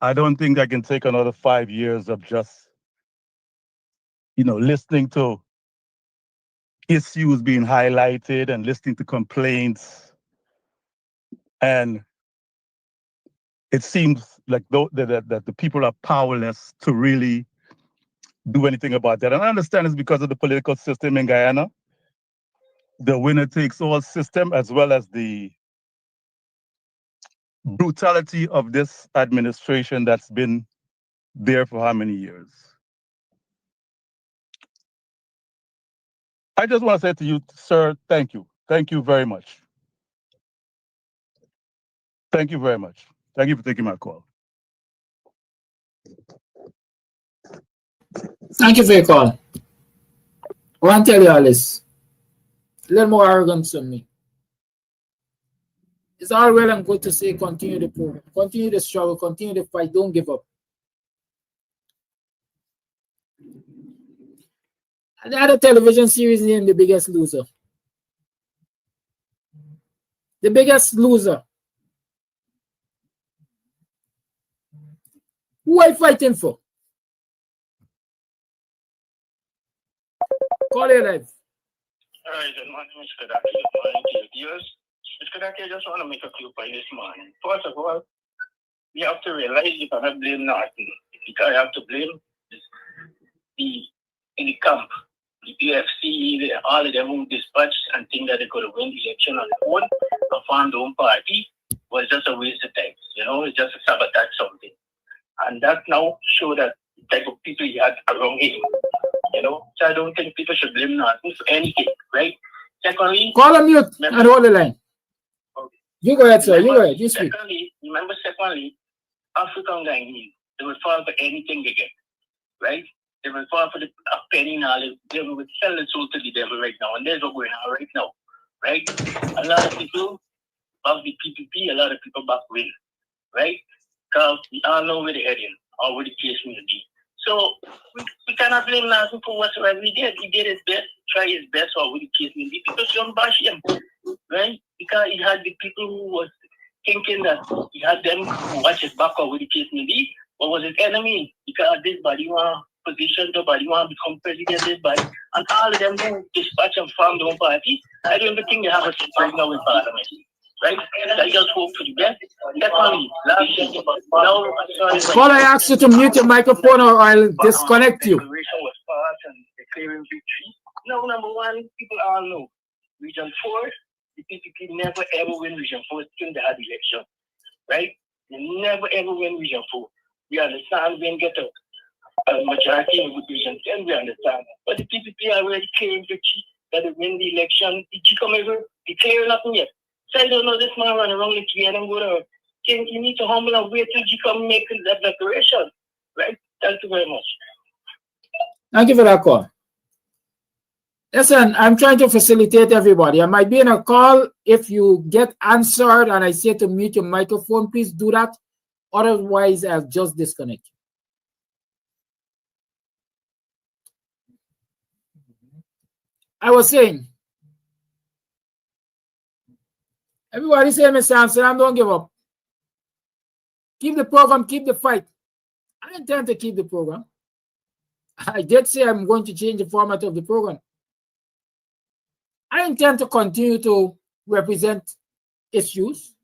I don't think I can take another 5 years of just, listening to issues being highlighted and listening to complaints. And it seems like that the people are powerless to really do anything about that. And I understand it's because of the political system in Guyana, the winner takes all system, as well as the brutality of this administration that's been there for how many years. I just want to say to you, sir, thank you. Thank you very much. Thank you very much. Thank you for taking my call. Thank you for your call. I want to tell you all this. A little more arrogance from me. It's all well and good to say continue the program, continue the struggle, continue the fight, don't give up. And the other television series named The Biggest Loser. The Biggest Loser. Who are you fighting for? Call your life. All right, good morning, Mr. Doctor. Good morning to your viewers. So that I just want to make a few points this morning. First of all, we have to realize you cannot blame nothing. Because you have to blame the in the camp, the UFC, all of them who dispatched and think that they could win the election on their own and form their own party was just a waste of time. It's just a sabotage something. And that now show that the type of people he had around him. So I don't think people should blame nothing for anything, right? Secondly, call on mute and hold the line. Okay. You go ahead, sir. You go ahead. You speak. Secondly, African Guyanese, they will fall for anything they get, right? They will fall for a penny knowledge. They will sell the soul to the devil right now, and there's what's going on right now, right? A lot of people of the PPP, a lot of people back win, right? Because we all know where they're heading, or where the case may be. So we cannot blame nothing for whatsoever he did. He did his best, try his best, or where the case may be, because you don't bash him, right? Because he had the people who was thinking that he had them watch his back or with the case may be, but was his enemy because this body want position, the body want to become president, this body, and all of them who dispatch and form their own party. I don't even think they have a seat right now in Parliament. Right? I just hope for the best. Secondly, Paul, I asked you to mute your microphone or I'll disconnect you. Declaration was passed and declaring victory. No, number one, people all know. Region 4, the PPP never ever win Region 4 since they had election. Right? They never ever win Region 4. We understand we get a majority in Region 10, we understand. But the PPP already claimed victory that they win the election. Did you come ever declare nothing yet? So I don't know this man run around the tree and I'm going to you need to humble and wait till you come make that declaration. Right? Thank you very much. Thank you for that call. Listen, I'm trying to facilitate everybody. I might be in a call. If you get answered and I say to mute your microphone, please do that. Otherwise, I'll just disconnect you. I was saying, everybody say, Mr. Amsterdam, don't give up. Keep the program, keep the fight. I intend to keep the program. I did say I'm going to change the format of the program. I intend to continue to represent issues.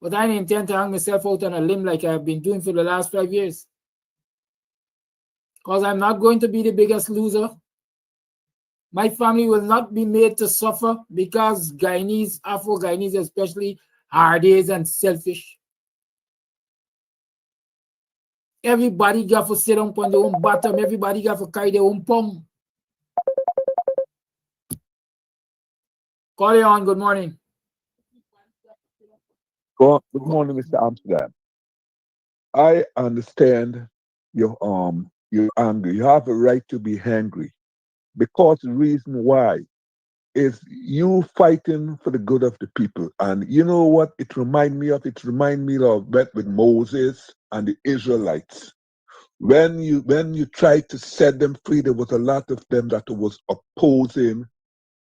But I intend to hang myself out on a limb like I've been doing for the last 5 years. Because I'm not going to be the biggest loser. My family will not be made to suffer because Guyanese, Afro-Guyanese especially, are days and selfish. Everybody got to sit down on their own bottom. Everybody got to carry their own palm. Call you on. Good morning. Good morning, Mr. Amsterdam. I understand you're angry. You have a right to be angry. Because the reason why is you fighting for the good of the people. And you know what it reminds me of? It reminds me of with Moses and the Israelites. When you tried to set them free, there was a lot of them that was opposing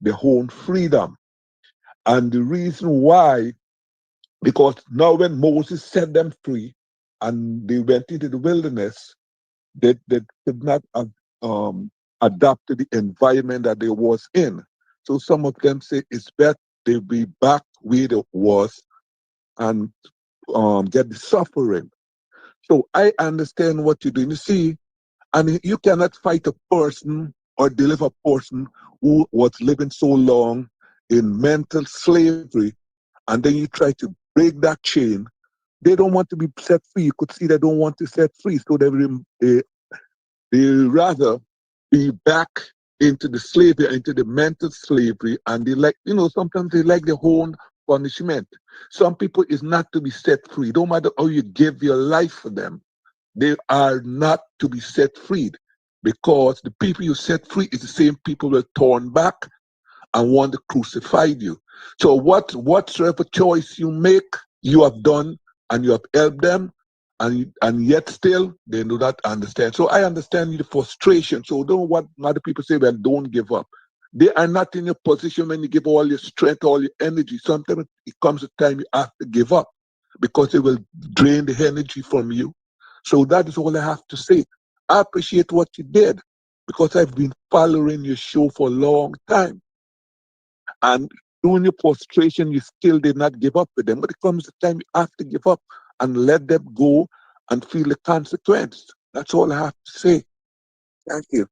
their own freedom. And the reason why, because now when Moses set them free and they went into the wilderness, they could not adapt to the environment that they was in. So some of them say it's better they be back where they was and get the suffering. So I understand what you're doing. You see, and you cannot fight a person or deliver a person who was living so long in mental slavery, and then you try to break that chain. They don't want to be set free. You could see they don't want to set free, so they rather be back into the slavery, into the mental slavery, and they like, sometimes they like their own punishment. Some people is not to be set free. No matter how you give your life for them, they are not to be set free, because the people you set free is the same people who are torn back and want to crucify you. So whatsoever choice you make, you have done, and you have helped them, and yet still they do not understand. So I understand the frustration. So don't what other people say, well, don't give up. They are not in your position when you give all your strength, all your energy. Sometimes it comes a time you have to give up because it will drain the energy from you. So that is all I have to say. I appreciate what you did because I've been following your show for a long time. And during your prostration, you still did not give up with them. But it comes the time you have to give up and let them go and feel the consequence. That's all I have to say. Thank you.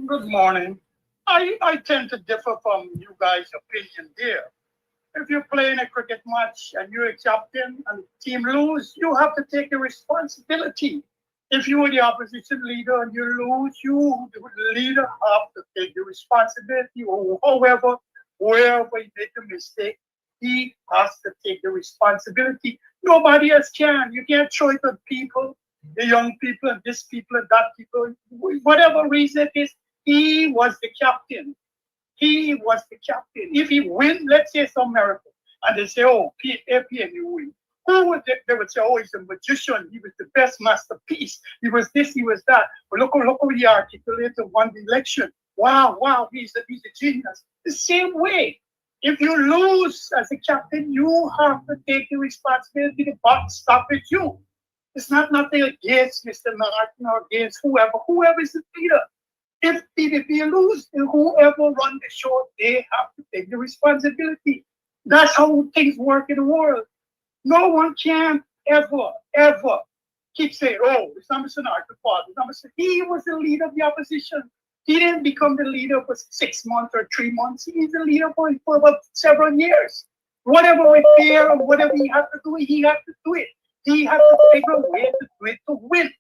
Good morning. I tend to differ from you guys' opinion there. If you're playing a cricket match and you're a captain and the team lose, you have to take the responsibility. If you are the opposition leader and you lose, you, the leader, have to take the responsibility. Or however, wherever you make a mistake, he has to take the responsibility. Nobody else can. You can't throw it on people, the young people and this people and that people. Whatever reason it is, he was the captain. He was the captain. If he win, let's say some miracle, and they say, oh, APNU win. Who would they would say, oh, he's a magician. He was the best masterpiece. He was this, he was that. But look how he articulated won the election. Wow, he's a genius. The same way, if you lose as a captain, you have to take the responsibility. The buck stop with you. It's not nothing against Mr. Martin or against whoever is the leader. If PVP lose, whoever run the show, they have to take the responsibility. That's how things work in the world. No one can ever keep saying, oh, it's not Mr. Narcopath. He was the leader of the opposition. He didn't become the leader for 6 months or 3 months. He's the leader for about several years. Whatever was fair or whatever he had to do, he had to do it. He had to figure a way to do it to win.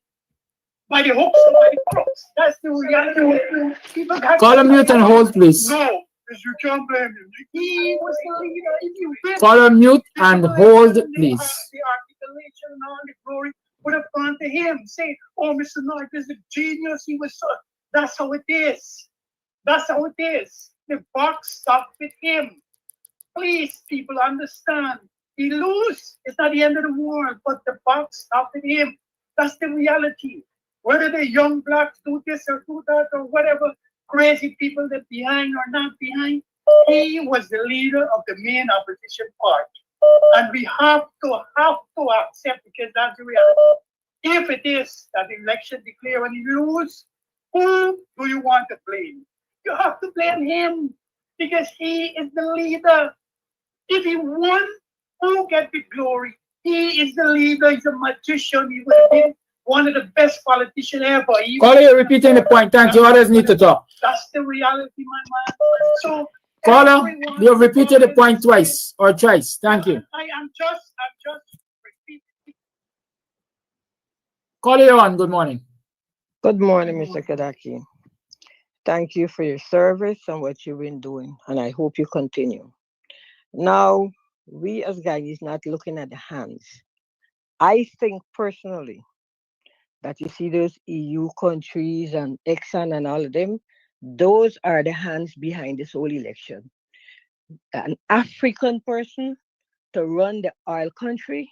By the hooks and by the crooks. That's the reality. People Call on mute and hold, please. No, because you can't blame him. He was the leader. If you win, Call on mute and hold, please. The articulation and all the glory would have gone to him. Say, oh, Mr. Knight is a genius. He was so. That's how it is. That's how it is. The buck stopped with him. Please, people, understand. He lose. It's not the end of the world, but the buck stopped with him. That's the reality. Whether the young blacks do this or do that or whatever, crazy people that behind or not behind, he was the leader of the main opposition party. And we have to accept, because that's the reality. If it is that the election declare and he lose, who do you want to blame? You have to blame him, because he is the leader. If he won, who get the glory? He is the leader. He's a magician. He would have been one of the best politicians ever. Caller, you're repeating the point. Thank you. Others need to talk. That's the reality, my man. So, caller, you have repeated the point twice or thrice. Thank you. I'm just repeating. Caller, you're on. Good morning. Good morning, Mr. Kadaki. Thank you for your service and what you've been doing, and I hope you continue. Now, we as Guyanese not looking at the hands. I think personally that you see those EU countries and Exxon and all of them, those are the hands behind this whole election. An African person to run the oil country,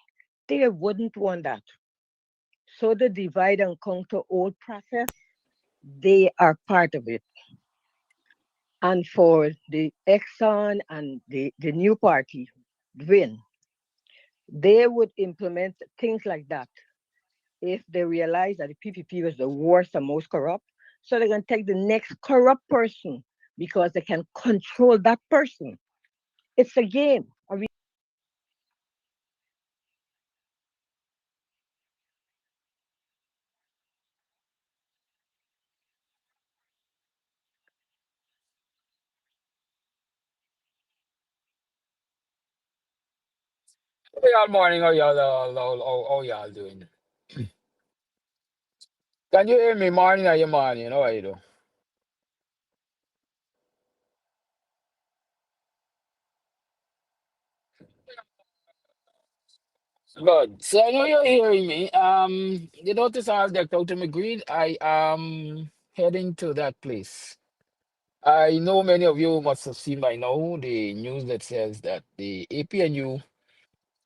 they wouldn't want that. So the divide and conquer old process, they are part of it. And for the Exxon and the new party, win, they would implement things like that if they realize that the PPP was the worst and most corrupt. So they're going to take the next corrupt person because they can control that person. It's a game. Hey, y'all morning. How y'all doing? Can you hear me morning or your morning? How are you doing? Good. So I know you're hearing me. You notice I've decked out to my grid. I am heading to that place. I know many of you must have seen by now the news that says that the APNU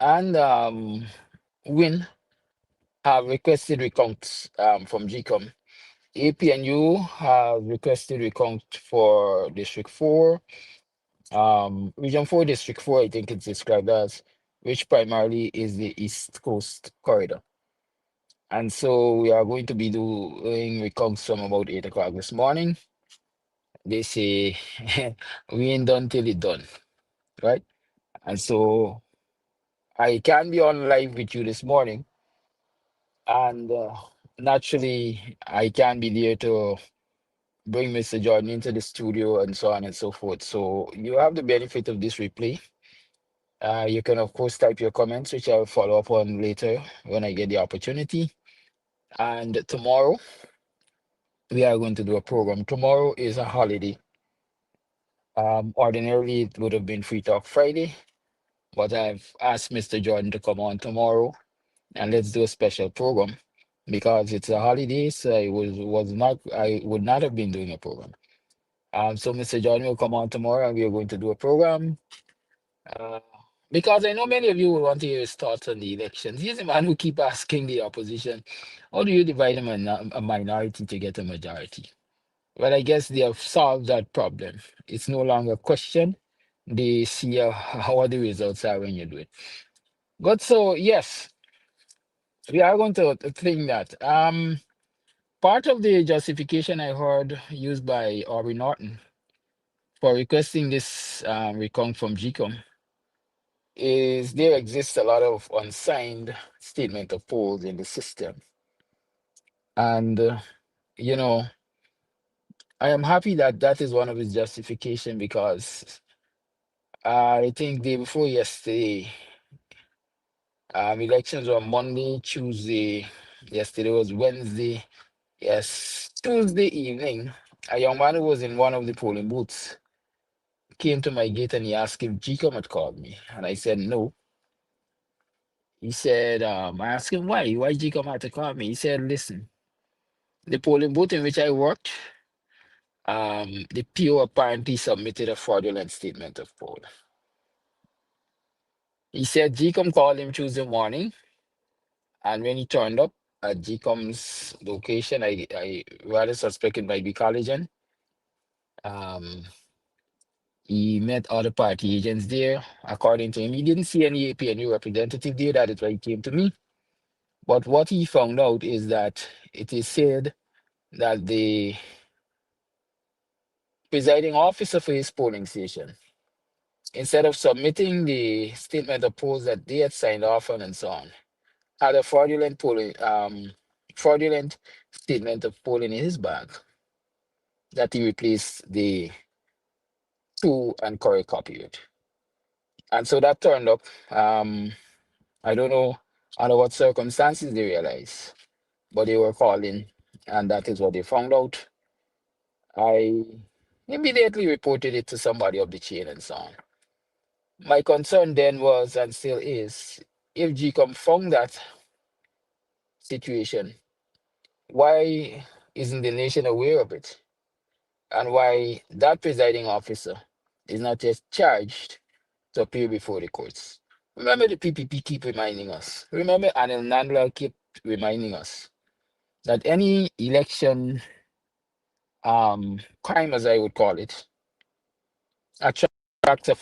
and WIN have requested recounts from GCOM. APNU have requested recount for District 4, Region 4, District 4, I think it's described as, which primarily is the East Coast corridor. And so we are going to be doing recounts from about 8 o'clock this morning. They say we ain't done till it done, right? And so I can be on live with you this morning, and naturally I can be there to bring Mr. Jordan into the studio and so on and so forth. So you have the benefit of this replay. You can of course type your comments, which I'll follow up on later when I get the opportunity. And tomorrow we are going to do a program. Tomorrow is a holiday. Ordinarily it would have been Free Talk Friday, but I've asked Mr. Jordan to come on tomorrow and let's do a special program because it's a holiday. So I would not have been doing a program. So Mr. Jordan will come on tomorrow and we are going to do a program. Uh, because I know many of you will want to hear his thoughts on the elections. He's the man who keep asking the opposition, how do you divide a minority to get a majority? Well, I guess they have solved that problem. It's no longer a question. They see how the results are when you do it. Good. So yes, we are going to think that. Part of the justification I heard used by Aubrey Norton for requesting this recount from GCOM is there exists a lot of unsigned statement of polls in the system. And, you know, I am happy that that is one of his justification because I think day before yesterday, elections were Monday, Tuesday, yesterday was Wednesday. Yes, Tuesday evening, a young man who was in one of the polling booths came to my gate and he asked if GCOM had called me. And I said no. He said, I asked him why GCOM had to call me. He said, listen, the polling booth in which I worked, the PO apparently submitted a fraudulent statement of poll. He said GCOM called him Tuesday morning, and when he turned up at GCOM's location, I rather suspect it might be Collagen. He met other party agents there. According to him, he didn't see any APNU representative there. That is why he came to me. But what he found out is that it is said that the presiding officer for his polling station, instead of submitting the statement of polls that they had signed off on and so on, had a fraudulent statement of polling in his bag that he replaced the true and correct copy with. And so that turned up. I don't know under what circumstances they realized, but they were calling, and that is what they found out. I immediately reported it to somebody up the chain and so on. My concern then was, and still is, if GCOM found that situation, why isn't the nation aware of it? And why that presiding officer is not yet charged to appear before the courts? Remember the PPP keep reminding us. Remember Anil Nandlal keep reminding us that any election crime, as I would call it, attracts a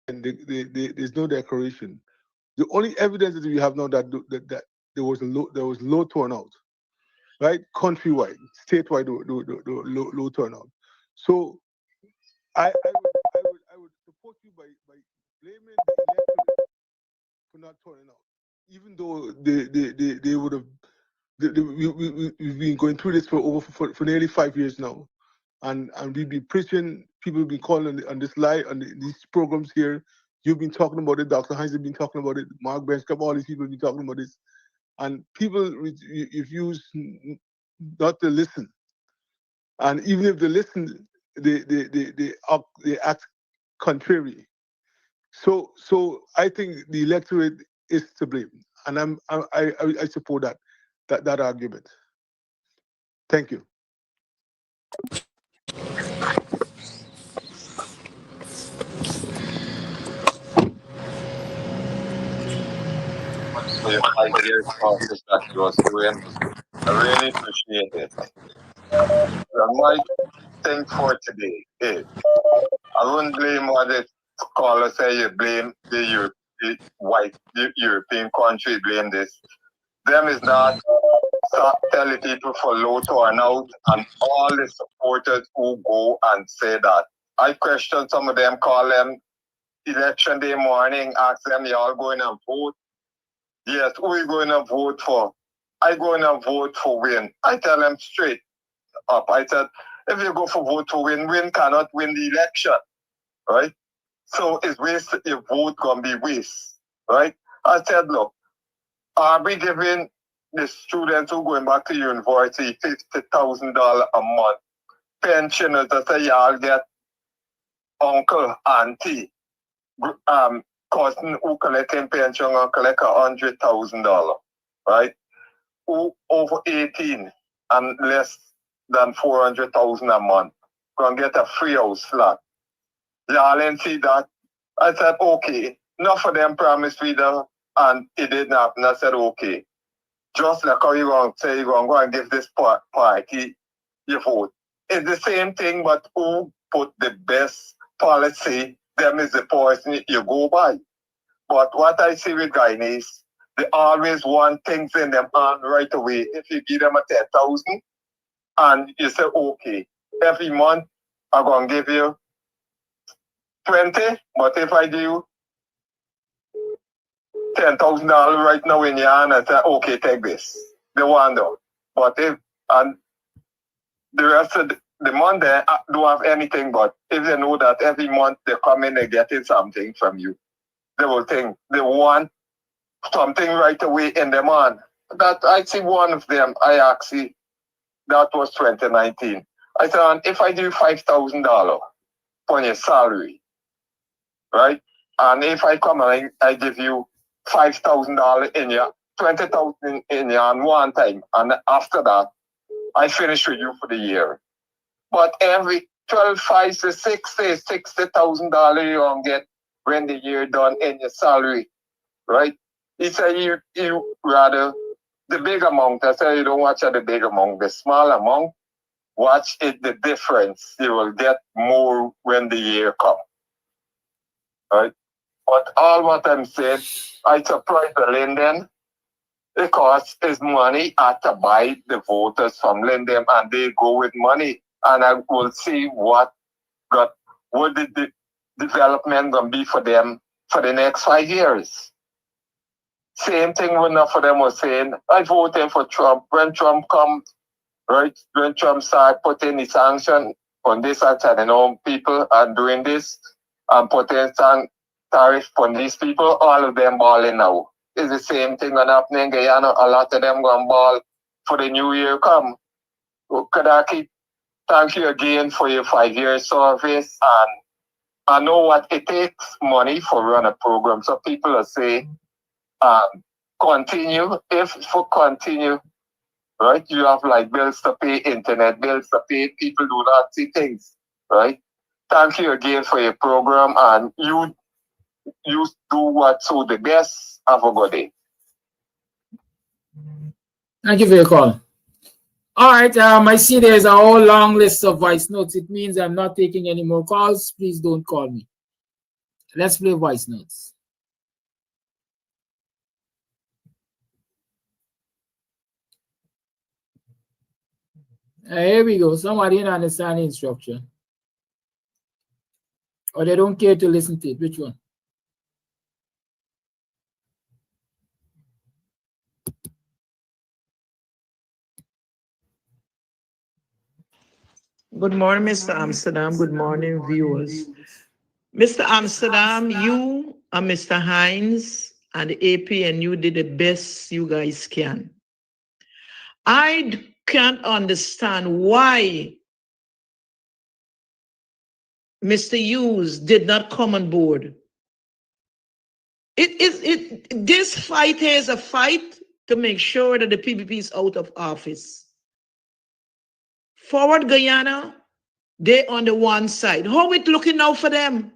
and there's no declaration. The only evidence that we have now that there was low turnout, right? Countrywide, statewide, low turnout. So I would support you by blaming the electorate for not turning out, even though they would have. We've been going through this for nearly 5 years now, and we've been preaching. People have been calling on this live on these programs here. You've been talking about it. Dr. Heinz has been talking about it. Mark Benchcap, all these people have been talking about this, and people refuse not to listen. And even if they listen, they act contrary. So I think the electorate is to blame, and I support that argument. Thank you. For your 5 years process that you was doing. I really appreciate it. My thing for today is I wouldn't blame what the caller say you blame the white European country, blame this. Them is not stop telling people for low turnout and all the supporters who go and say that. I question some of them, call them election day morning, ask them, y'all going to vote? Yes, who are you going to vote for? I going to vote for Win. I tell them straight up. I said, if you go for vote for Win, Win cannot win the election, right? So it's waste, your vote going to be waste, right? I said, look, are we giving the students who going back to university $50,000 a month? Pensioners that say y'all get uncle, auntie, cousin who collecting pension and collect $100,000, right? Who over 18 and less than 400,000 a month gonna get a free house flat. Y'all didn't see that? I said, okay. Enough of them promised me that, and it didn't happen. I said, okay. Just like how you gonna say you're gonna go and give this party your vote. It's the same thing, but who put the best policy, them is the person you go by. But what I see with Guyanese, they always want things in them hand right away. If you give them a 10,000 and you say, okay, every month I'm gonna give you 20, but if I give you $10,000 right now in your hand, I say, okay, take this. They want them. But if, and the rest of the month, they don't have anything, but if they know that every month they come in, they getting something from you, they will think they want something right away in their hand. That I see one of them, I actually, that was 2019. I said, if I do $5,000 for your salary, right? And if I come and I give you $5,000 in your, 20,000 in your hand one time, and after that, I finish with you for the year. But every 12, 5 to 6 days, $60,000 you don't get when the year done in your salary, right? He said you rather the big amount. I said you don't watch at the big amount, the small amount. Watch it, the difference. You will get more when the year comes, right? But all what I'm saying, I surprised the Linden because his money had to buy the voters from Linden, and they go with money. And I will see what the development gonna be for them for the next 5 years. Same thing when enough of them was saying, I voted for Trump. When Trump come, right? When Trump start putting the sanction on this and people and doing this and putting tariff on these people, all of them balling now. It's the same thing gonna happen in Guyana. A lot of them gonna ball for the new year come. Kadaki, thank you again for your 5-year service, and I know what it takes money for run a program. So people are saying, continue, right? You have like bills to pay, internet bills to pay, people do not see things, right? Thank you again for your program, and you do what so the best. Have a good day. Thank you for your call. All right, I see there's a whole long list of voice notes. It means I'm not taking any more calls. Please don't call me. Let's play voice notes. Here we go. Somebody didn't understand the instruction, or they don't care to listen to it. Which one? Good morning, Mr. Amsterdam. Good morning, viewers. Mr. Amsterdam, you and Mr. Hines and the AP and you did the best you guys can. I can't understand why Mr. Hughes did not come on board. This fight here is a fight to make sure that the PPP is out of office. Forward Guyana, they on the one side. How it looking now for them?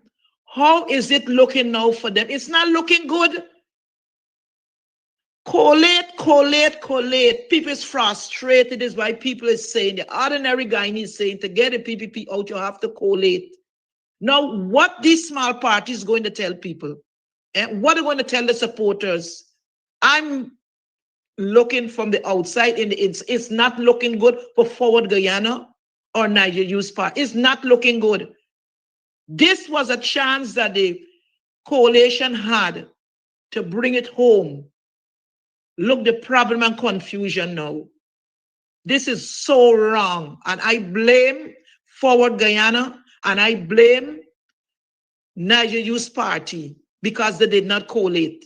How is it looking now for them? It's not looking good. Collate. People is frustrated is why people is saying, the ordinary guy is saying, to get a PPP out, you have to collate. Now, what this small party is going to tell people, and what are going to tell the supporters? I'm looking from the outside, it's not looking good for Forward Guyana or Niger Youth Party. It's not looking good. This was a chance that the coalition had to bring it home. Look, the problem and confusion now. This is so wrong. And I blame Forward Guyana and I blame Niger Youth Party because they did not collate.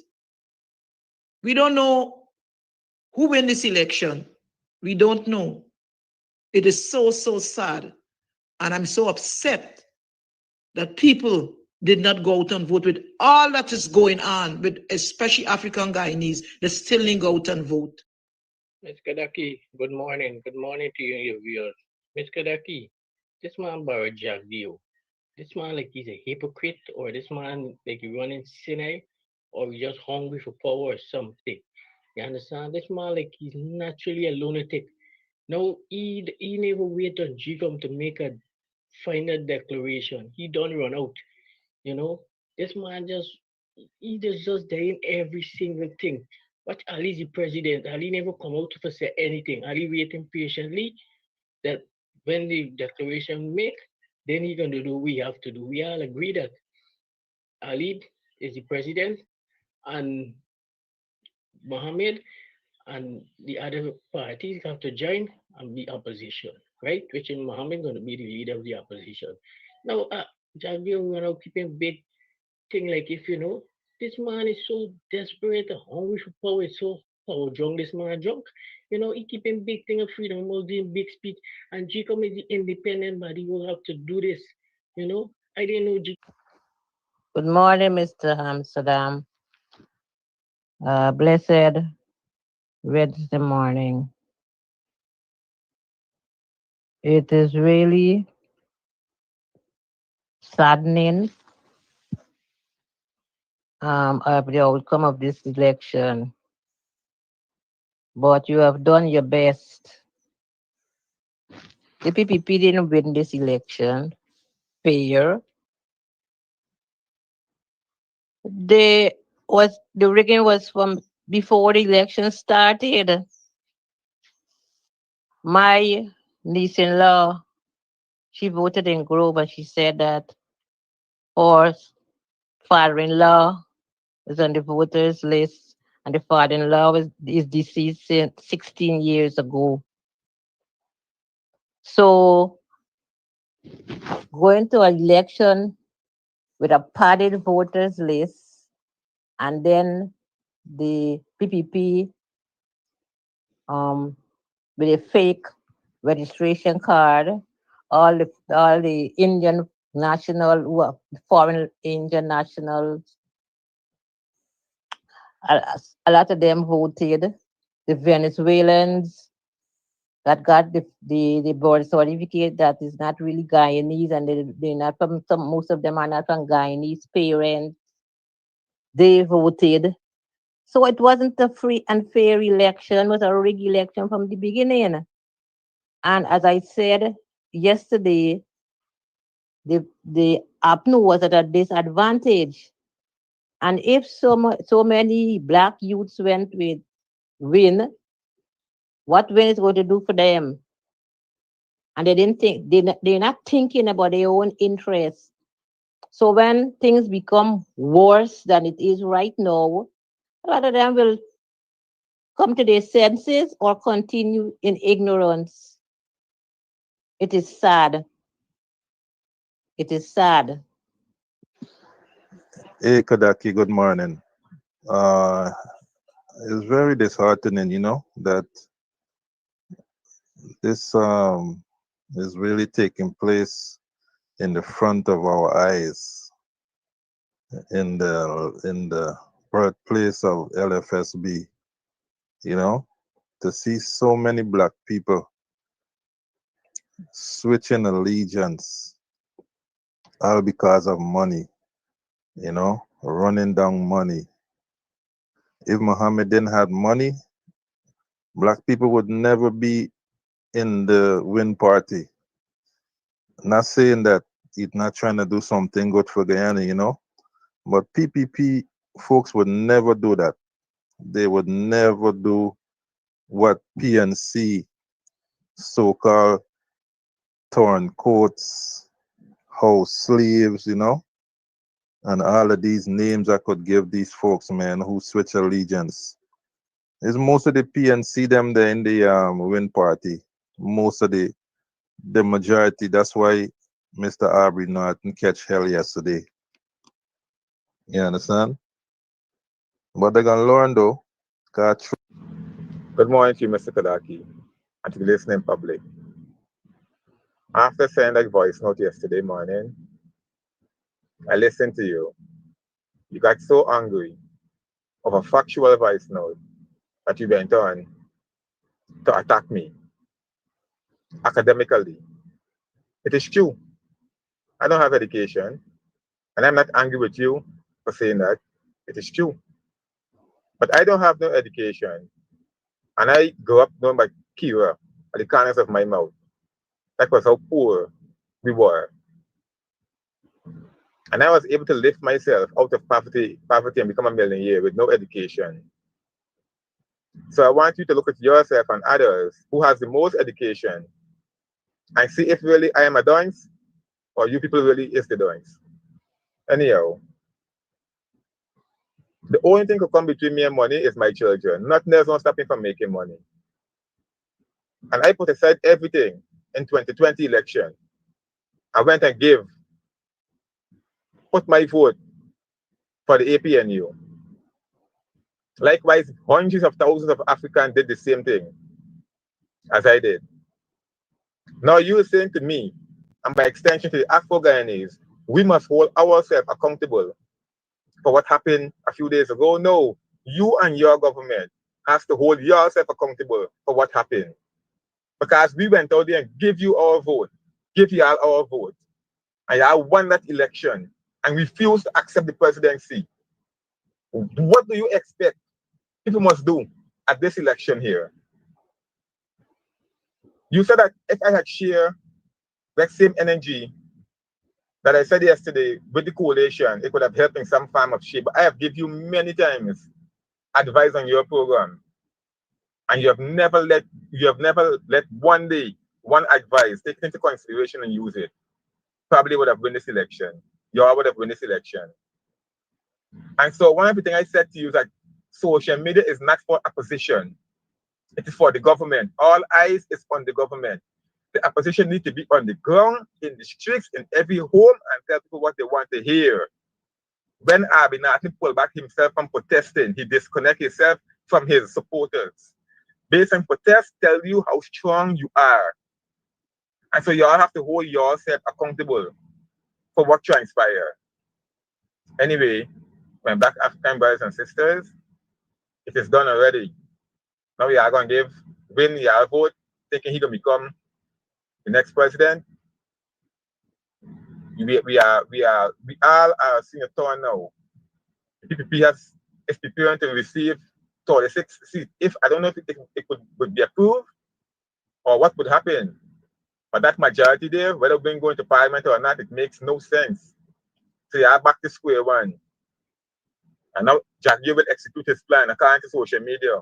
We don't know who win this election. We don't know. It is so sad. And I'm so upset that people did not go out and vote with all that is going on, with especially African Guyanese. They still didn't go out and vote. Ms. Kadaki, good morning. Good morning to you and your viewers. Ms. Kadaki, this man borrowed Jack Dio. This man like he's a hypocrite, or this man like he running Sinai, or he just hungry for power or something. You understand? This man like he's naturally a lunatic. No, he never wait on GCOM to make a final declaration. He don't run out. You know, this man he just doing every single thing. But Ali's the president. Ali never come out to say anything. Ali waiting patiently that when the declaration make, then he gonna do what we have to do. We all agree that Ali is the president and Mohammed and the other parties have to join and be opposition, right? Which in Mohammed going to be the leader of the opposition. Now, Javier, we're now keeping big thing like if you know, this man is so desperate, hungry for power, so power drunk, this man drunk. You know, he keeping big thing of freedom, all doing big speech, and GCOM is the independent body will have to do this. You know, I didn't know Good morning, Mr. Amsterdam. Blessed Wednesday morning. It is really saddening of the outcome of this election, but you have done your best. The PPP didn't win this election fair. The rigging was from before the election started. My niece-in-law, she voted in Grove, and she said that her father-in-law is on the voters list, and the father-in-law is deceased since 16 years ago. So going to an election with a padded voters list, and then the PPP with a fake registration card, all the Indian national, foreign Indian nationals, a lot of them voted. The Venezuelans that got the birth certificate that is not really Guyanese, and they're not from most of them are not from Guyanese parents. They voted. So it wasn't a free and fair election, it was a rigged election from the beginning. And as I said yesterday, the APNU was at a disadvantage. And if so many Black youths went with Win, what Win is going to do for them? And they didn't think, they're not thinking about their own interests. So when things become worse than it is right now, a lot of them will come to their senses or continue in ignorance. It is sad. It is sad. Hey, Kadaki, good morning. It's very disheartening, you know, that this is really taking place in the front of our eyes, in the birthplace of LFSB, you know, to see so many black people switching allegiance all because of money, you know, running down money. If Muhammad didn't have money, black people would never be in the win party. Not saying that he's not trying to do something good for Guyana, you know, but PPP folks would never do that. They would never do what PNC, so-called torn coats, house slaves, you know, and all of these names I could give these folks, man, who switch allegiance. It's most of the PNC them there in the win party. Most of the majority. That's why Mr. Aubrey didn't catch hell yesterday. You understand? But they're gonna learn though. Good morning to you, Mr. Kadaki, and to the listening public. After sending that voice note yesterday morning, I listened to you. You got so angry of a factual voice note that you went on to attack me academically. It is true. I don't have education, and I'm not angry with you for saying that. It is true. But I don't have no education, and I grew up knowing my Kira at the corners of my mouth. That was how poor we were. And I was able to lift myself out of poverty and become a millionaire with no education. So I want you to look at yourself and others who has the most education and see if really I am a dunce or you people really is the dunce. Anyhow, the only thing that come between me and money is my children. Nothing else won't stop me from making money. And I put aside everything in 2020 election. I went and put my vote for the APNU. Likewise, hundreds of thousands of Africans did the same thing as I did. Now you're saying to me, and by extension to the Afro-Guyanese, we must hold ourselves accountable for what happened a few days ago. No, you and your government has to hold yourself accountable for what happened. Because we went out there and give you our vote, give you all our vote, and y'all won that election and refused to accept the presidency. What do you expect people must do at this election here? You said that if I had shared that same energy that I said yesterday with the coalition, it would have helped in some form of shape. But I have given you many times advice on your program, and you have never let one day, one advice take into consideration and use it. Probably would have won this election. You all would have won this election. And so one of the things I said to you is that social media is not for opposition. It is for the government. All eyes is on the government. The opposition needs to be on the ground, in the streets, in every home, and tell people what they want to hear. When Abinati pulled back himself from protesting, he disconnected himself from his supporters. Based on protest, tell you how strong you are. And so you all have to hold yourself accountable for what transpired. Anyway, my Black African brothers and sisters, it is done already. Now we are going to give Win your vote, thinking he going to become the next president. We all are seeing a turn now. The PPP is preparing to receive 36 seats. If I don't know if it would be approved or what would happen, but that majority there, whether we're going to parliament or not, it makes no sense. So you are back to square one. And now Jackie will execute his plan according to social media.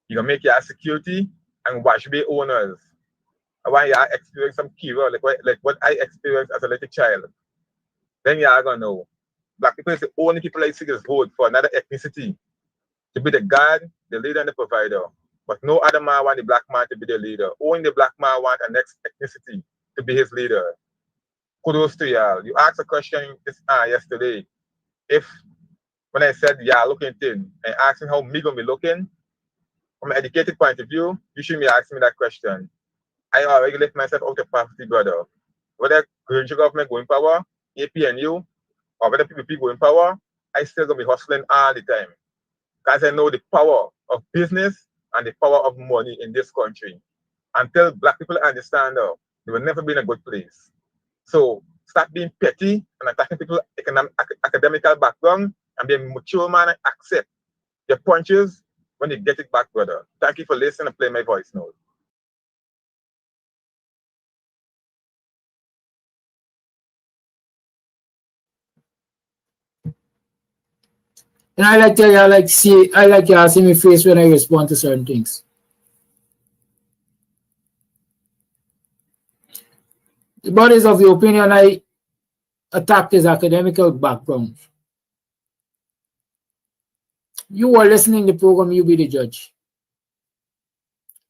You're gonna make your security and wash bay owners. I want you to experience some keywords like what I experienced as a little child. Then you are gonna know. Black people is the only people I see is vote for another ethnicity to be the God, the leader, and the provider. But no other man want the black man to be the leader. Only the black man want a next ethnicity to be his leader. Kudos to y'all. You asked a question yesterday. When I said y'all looking thin, and asking how me gonna be looking, from an educated point of view, you shouldn't be asking me that question. I already lift myself out of poverty, brother. Whether Granger government go in power, APNU, or whether PPP go in power, I still gonna be hustling all the time. Because I know the power of business and the power of money in this country. Until black people understand they will never be in a good place. So start being petty and attacking people academical background and be a mature man and accept your punches when you get it back, brother. Thank you for listening and playing my voice note. And I like tell you, I like you asking me face when I respond to certain things. The bodies of the opinion I attacked his academical background. You are listening to the program, you be the judge.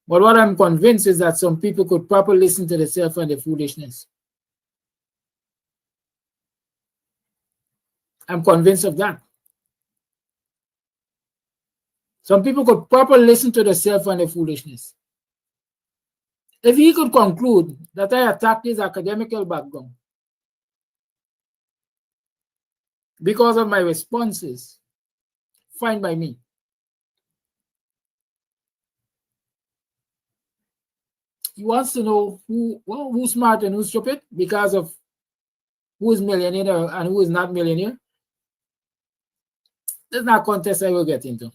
But what I'm convinced is that some people could properly listen to themselves and their foolishness. I'm convinced of that. Some people could properly listen to themselves and their foolishness. If he could conclude that I attacked his academical background because of my responses, fine by me. He wants to know who's smart and who's stupid because of who is millionaire and who is not millionaire. That's not a contest I will get into.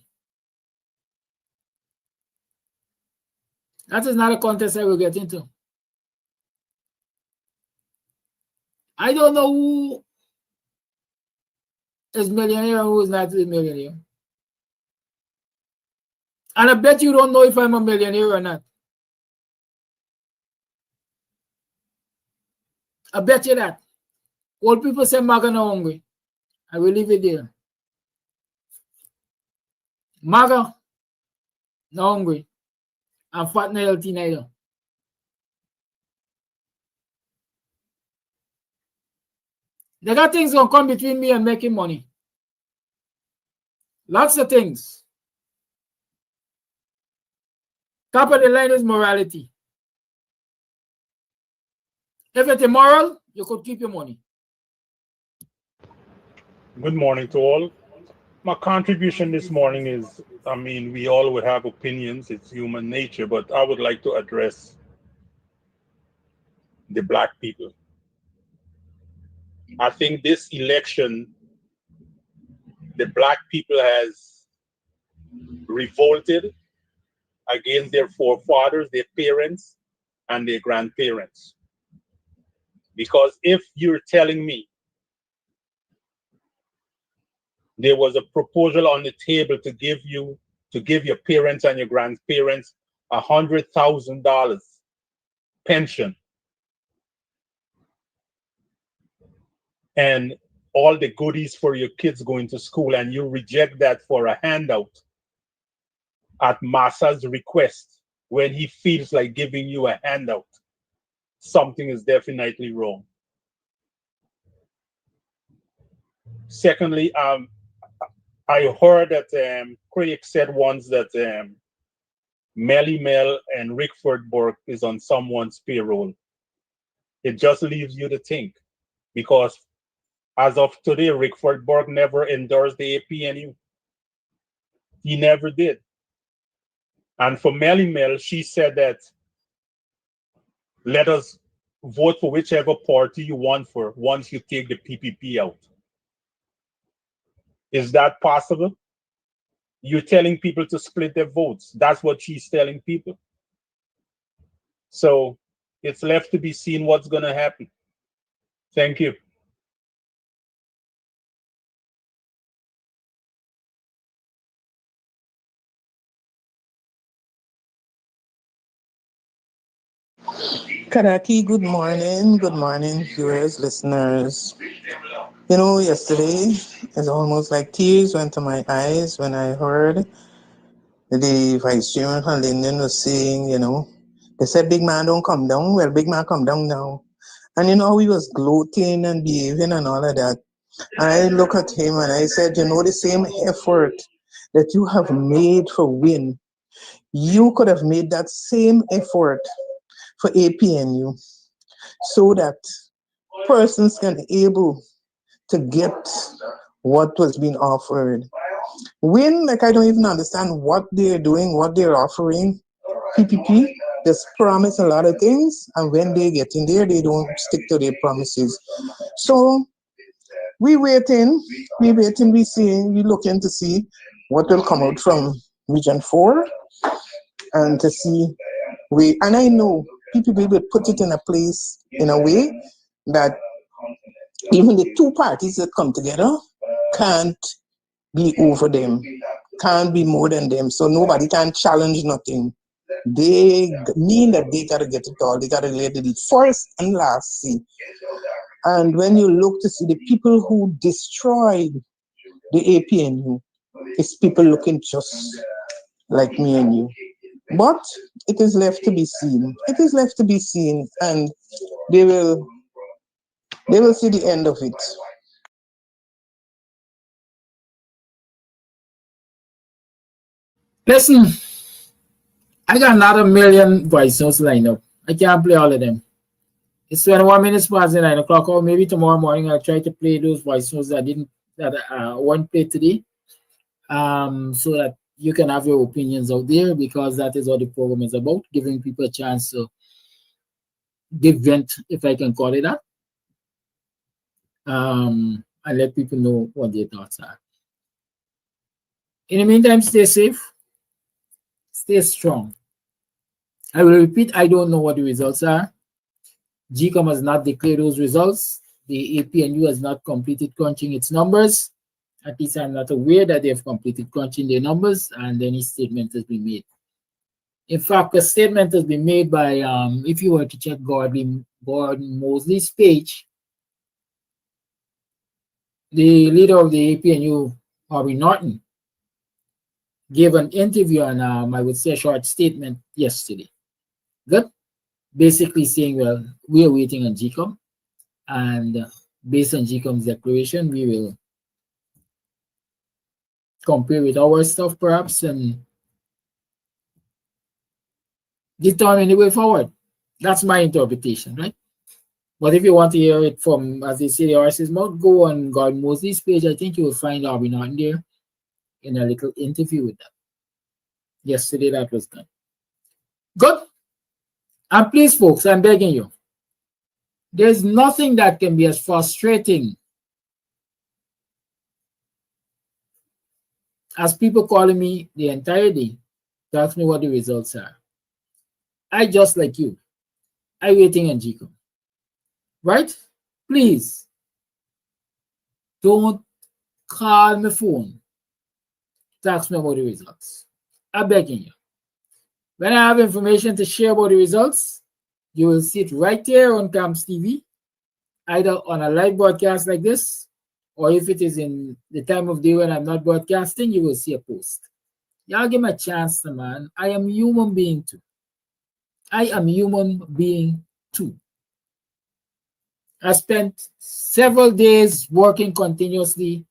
That is not a contest I will get into. I don't know who is millionaire and who is not a millionaire. And I bet you don't know if I'm a millionaire or not. I bet you that. Old people say MAGA no hungry. I will leave it there. MAGA no hungry. And fat no healthy neither. They got things gonna come between me and making money. Lots of things. Top of the line is morality. If it's immoral, you could keep your money. Good morning to all. My contribution this morning is, I mean, we all would have opinions, it's human nature, but I would like to address the black people. I think this election, the black people has revolted against their forefathers, their parents, and their grandparents. Because if you're telling me there was a proposal on the table to give your parents and your grandparents $100,000 pension, and all the goodies for your kids going to school, and you reject that for a handout at Massa's request when he feels like giving you a handout, something is definitely wrong. Secondly, I heard that Craig said once that Melly Mel and Rickford Burke is on someone's payroll. It just leaves you to think, because as of today, Rickford Burke never endorsed the APNU. He never did. And for Melly Mel, she said that let us vote for whichever party you want for once you take the PPP out. Is that possible? You're telling people to split their votes. That's what she's telling people. So it's left to be seen what's going to happen. Thank you. Kadaki, good morning. Good morning, viewers, listeners. You know, yesterday, it's almost like tears went to my eyes when I heard the Vice Chairman from Linden was saying, you know, they said big man don't come down. Well, big man come down now. And you know, he was gloating and behaving and all of that. And I look at him and I said, you know, the same effort that you have made for WIN, you could have made that same effort for APNU, so that persons can able to get what was being offered. When, like, I don't even understand what they're doing, what they're offering. PPP just promise a lot of things, and when they get in there, they don't stick to their promises. So we waiting, we seeing, we looking to see what will come out from Region 4, and to see and I know PPP will put it in a place, in a way that even the two parties that come together can't be over them, can't be more than them, so nobody can challenge nothing. They mean that they gotta get it all, they gotta let it first and last see. And when you look to see the people who destroyed the APNU, it's people looking just like me and you. But it is left to be seen. It is left to be seen, and they will see the end of it. Listen, I got another million voice notes lined up. I can't play all of them. It's 21 minutes past 9 o'clock, or maybe tomorrow morning I'll try to play those voice notes that weren't played today, so that you can have your opinions out there, because that is what the program is about, giving people a chance to give vent, if I can call it that, and let people know what their thoughts are. In the meantime, stay safe, stay strong. I will repeat, I don't know what the results are. GCOM has not declared those results. The APNU has not completed crunching its numbers. At least I'm not aware that they have completed crunching their numbers, and any statement has been made. In fact, a statement has been made by, if you were to check Gordon Mosley's page, the leader of the APNU, Harvey Norton, gave an interview, and I would say a short statement yesterday. Good. Basically saying, well, we are waiting on GCOM, and based on GCOM's declaration, we will compare with our stuff perhaps and determine the way forward. That's my interpretation, right? But if you want to hear it from, as they say, the horse's mouth, go on Gordon Mosley's page. I think you will find Harvey Norton there in a little interview with them. Yesterday that was done. Good. And please, folks, I'm begging you, there's nothing that can be as frustrating as people calling me the entire day to ask me what the results are. I, just like you, I'm waiting on GCOM. Right? Please don't call my phone to ask me about the results. I'm begging you. When I have information to share about the results, you will see it right there on CAMS TV, either on a live broadcast like this, or if it is in the time of day when I'm not broadcasting, you will see a post. Y'all give me a chance, man. I am a human being too. I am a human being too. I spent several days working continuously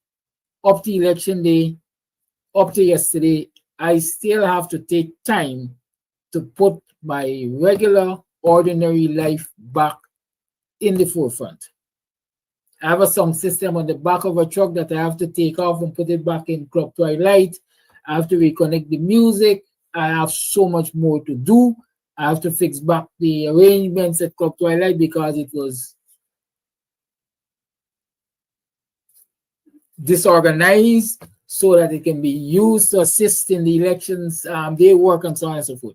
up to election day, up to yesterday. I still have to take time to put my regular, ordinary life back in the forefront. I have a sound system on the back of a truck that I have to take off and put it back in Club Twilight. I have to reconnect the music. I have so much more to do. I have to fix back the arrangements at Club Twilight because it was disorganized, so that it can be used to assist in the elections, day work, and so on and so forth.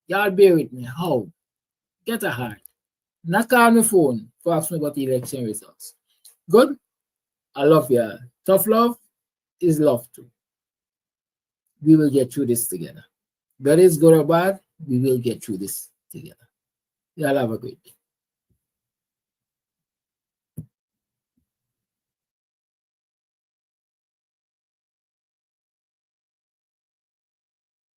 Y'all bear with me. How? Get a heart. Not call my phone for asking about the election results. Good? I love you. Tough love is love too. We will get through this together. Whether it's good or bad, we will get through this together. Y'all have a great day.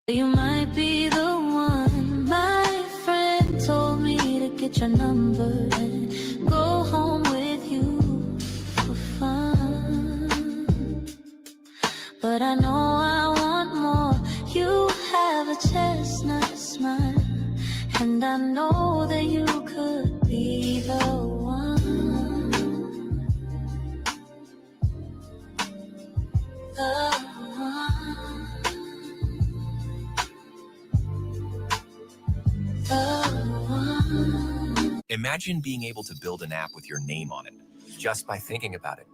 You might be the one. My friend told me to get your number and go home with you for fun. But I know I want more. You have a chestnut smile, and I know that you could be the one. Imagine being able to build an app with your name on it, just by thinking about it.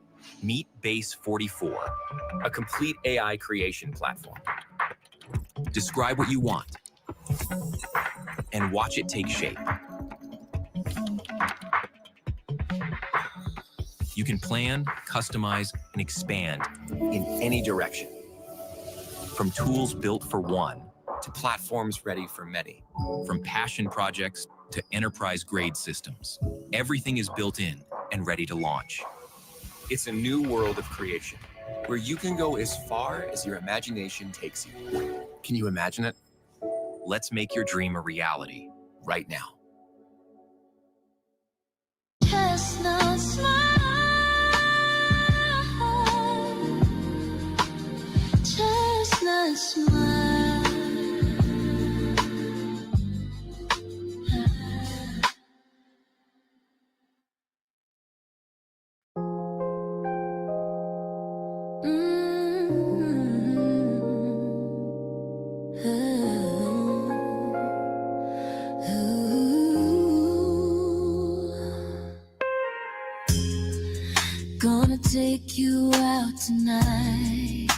Meet Base 44, a complete AI creation platform. Describe what you want and watch it take shape. You can plan, customize, and expand in any direction. From tools built for one to platforms ready for many. From passion projects to enterprise-grade systems. Everything is built in and ready to launch. It's a new world of creation, where you can go as far as your imagination takes you. Can you imagine it? Let's make your dream a reality right now. Chestnut smile, chestnut smile. Gonna take you out tonight.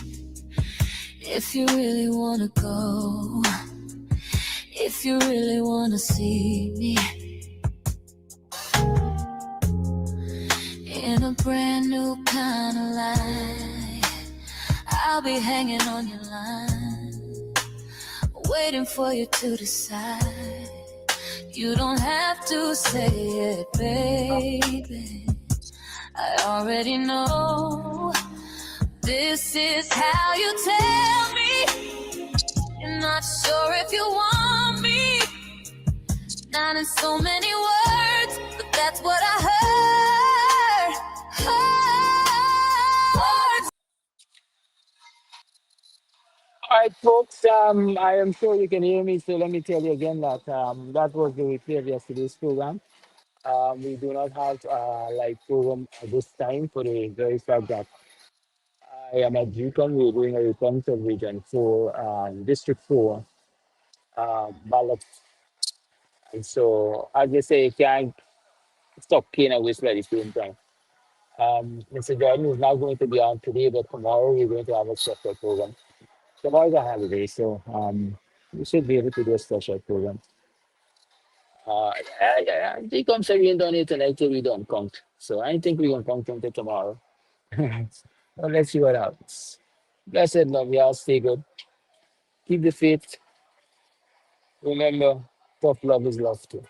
If you really wanna go, if you really wanna see me in a brand new kind of light, I'll be hanging on your line, waiting for you to decide. You don't have to say it, baby, I already know. This is how you tell me you're not sure if you want me. Not in so many words, but that's what I heard. Words. All right, folks. I am sure you can hear me, so let me tell you again that that was the replay of yesterday's program. We do not have like program at this time for the very fact that I am at GUYANESE. We're doing a recount of Region 4, District 4 ballot. And so, as they say, you can't stop kicking a whistle at the same time. Mr. Jordan is not going to be on today, but tomorrow we're going to have a special program. Tomorrow's a holiday, so we should be able to do a special program. I think I'm saying don't need tonight till we don't count. So I think we're going to count until tomorrow. Well, let's see what happens. Blessed love, y'all. Stay good. Keep the faith. Remember, tough love is love too.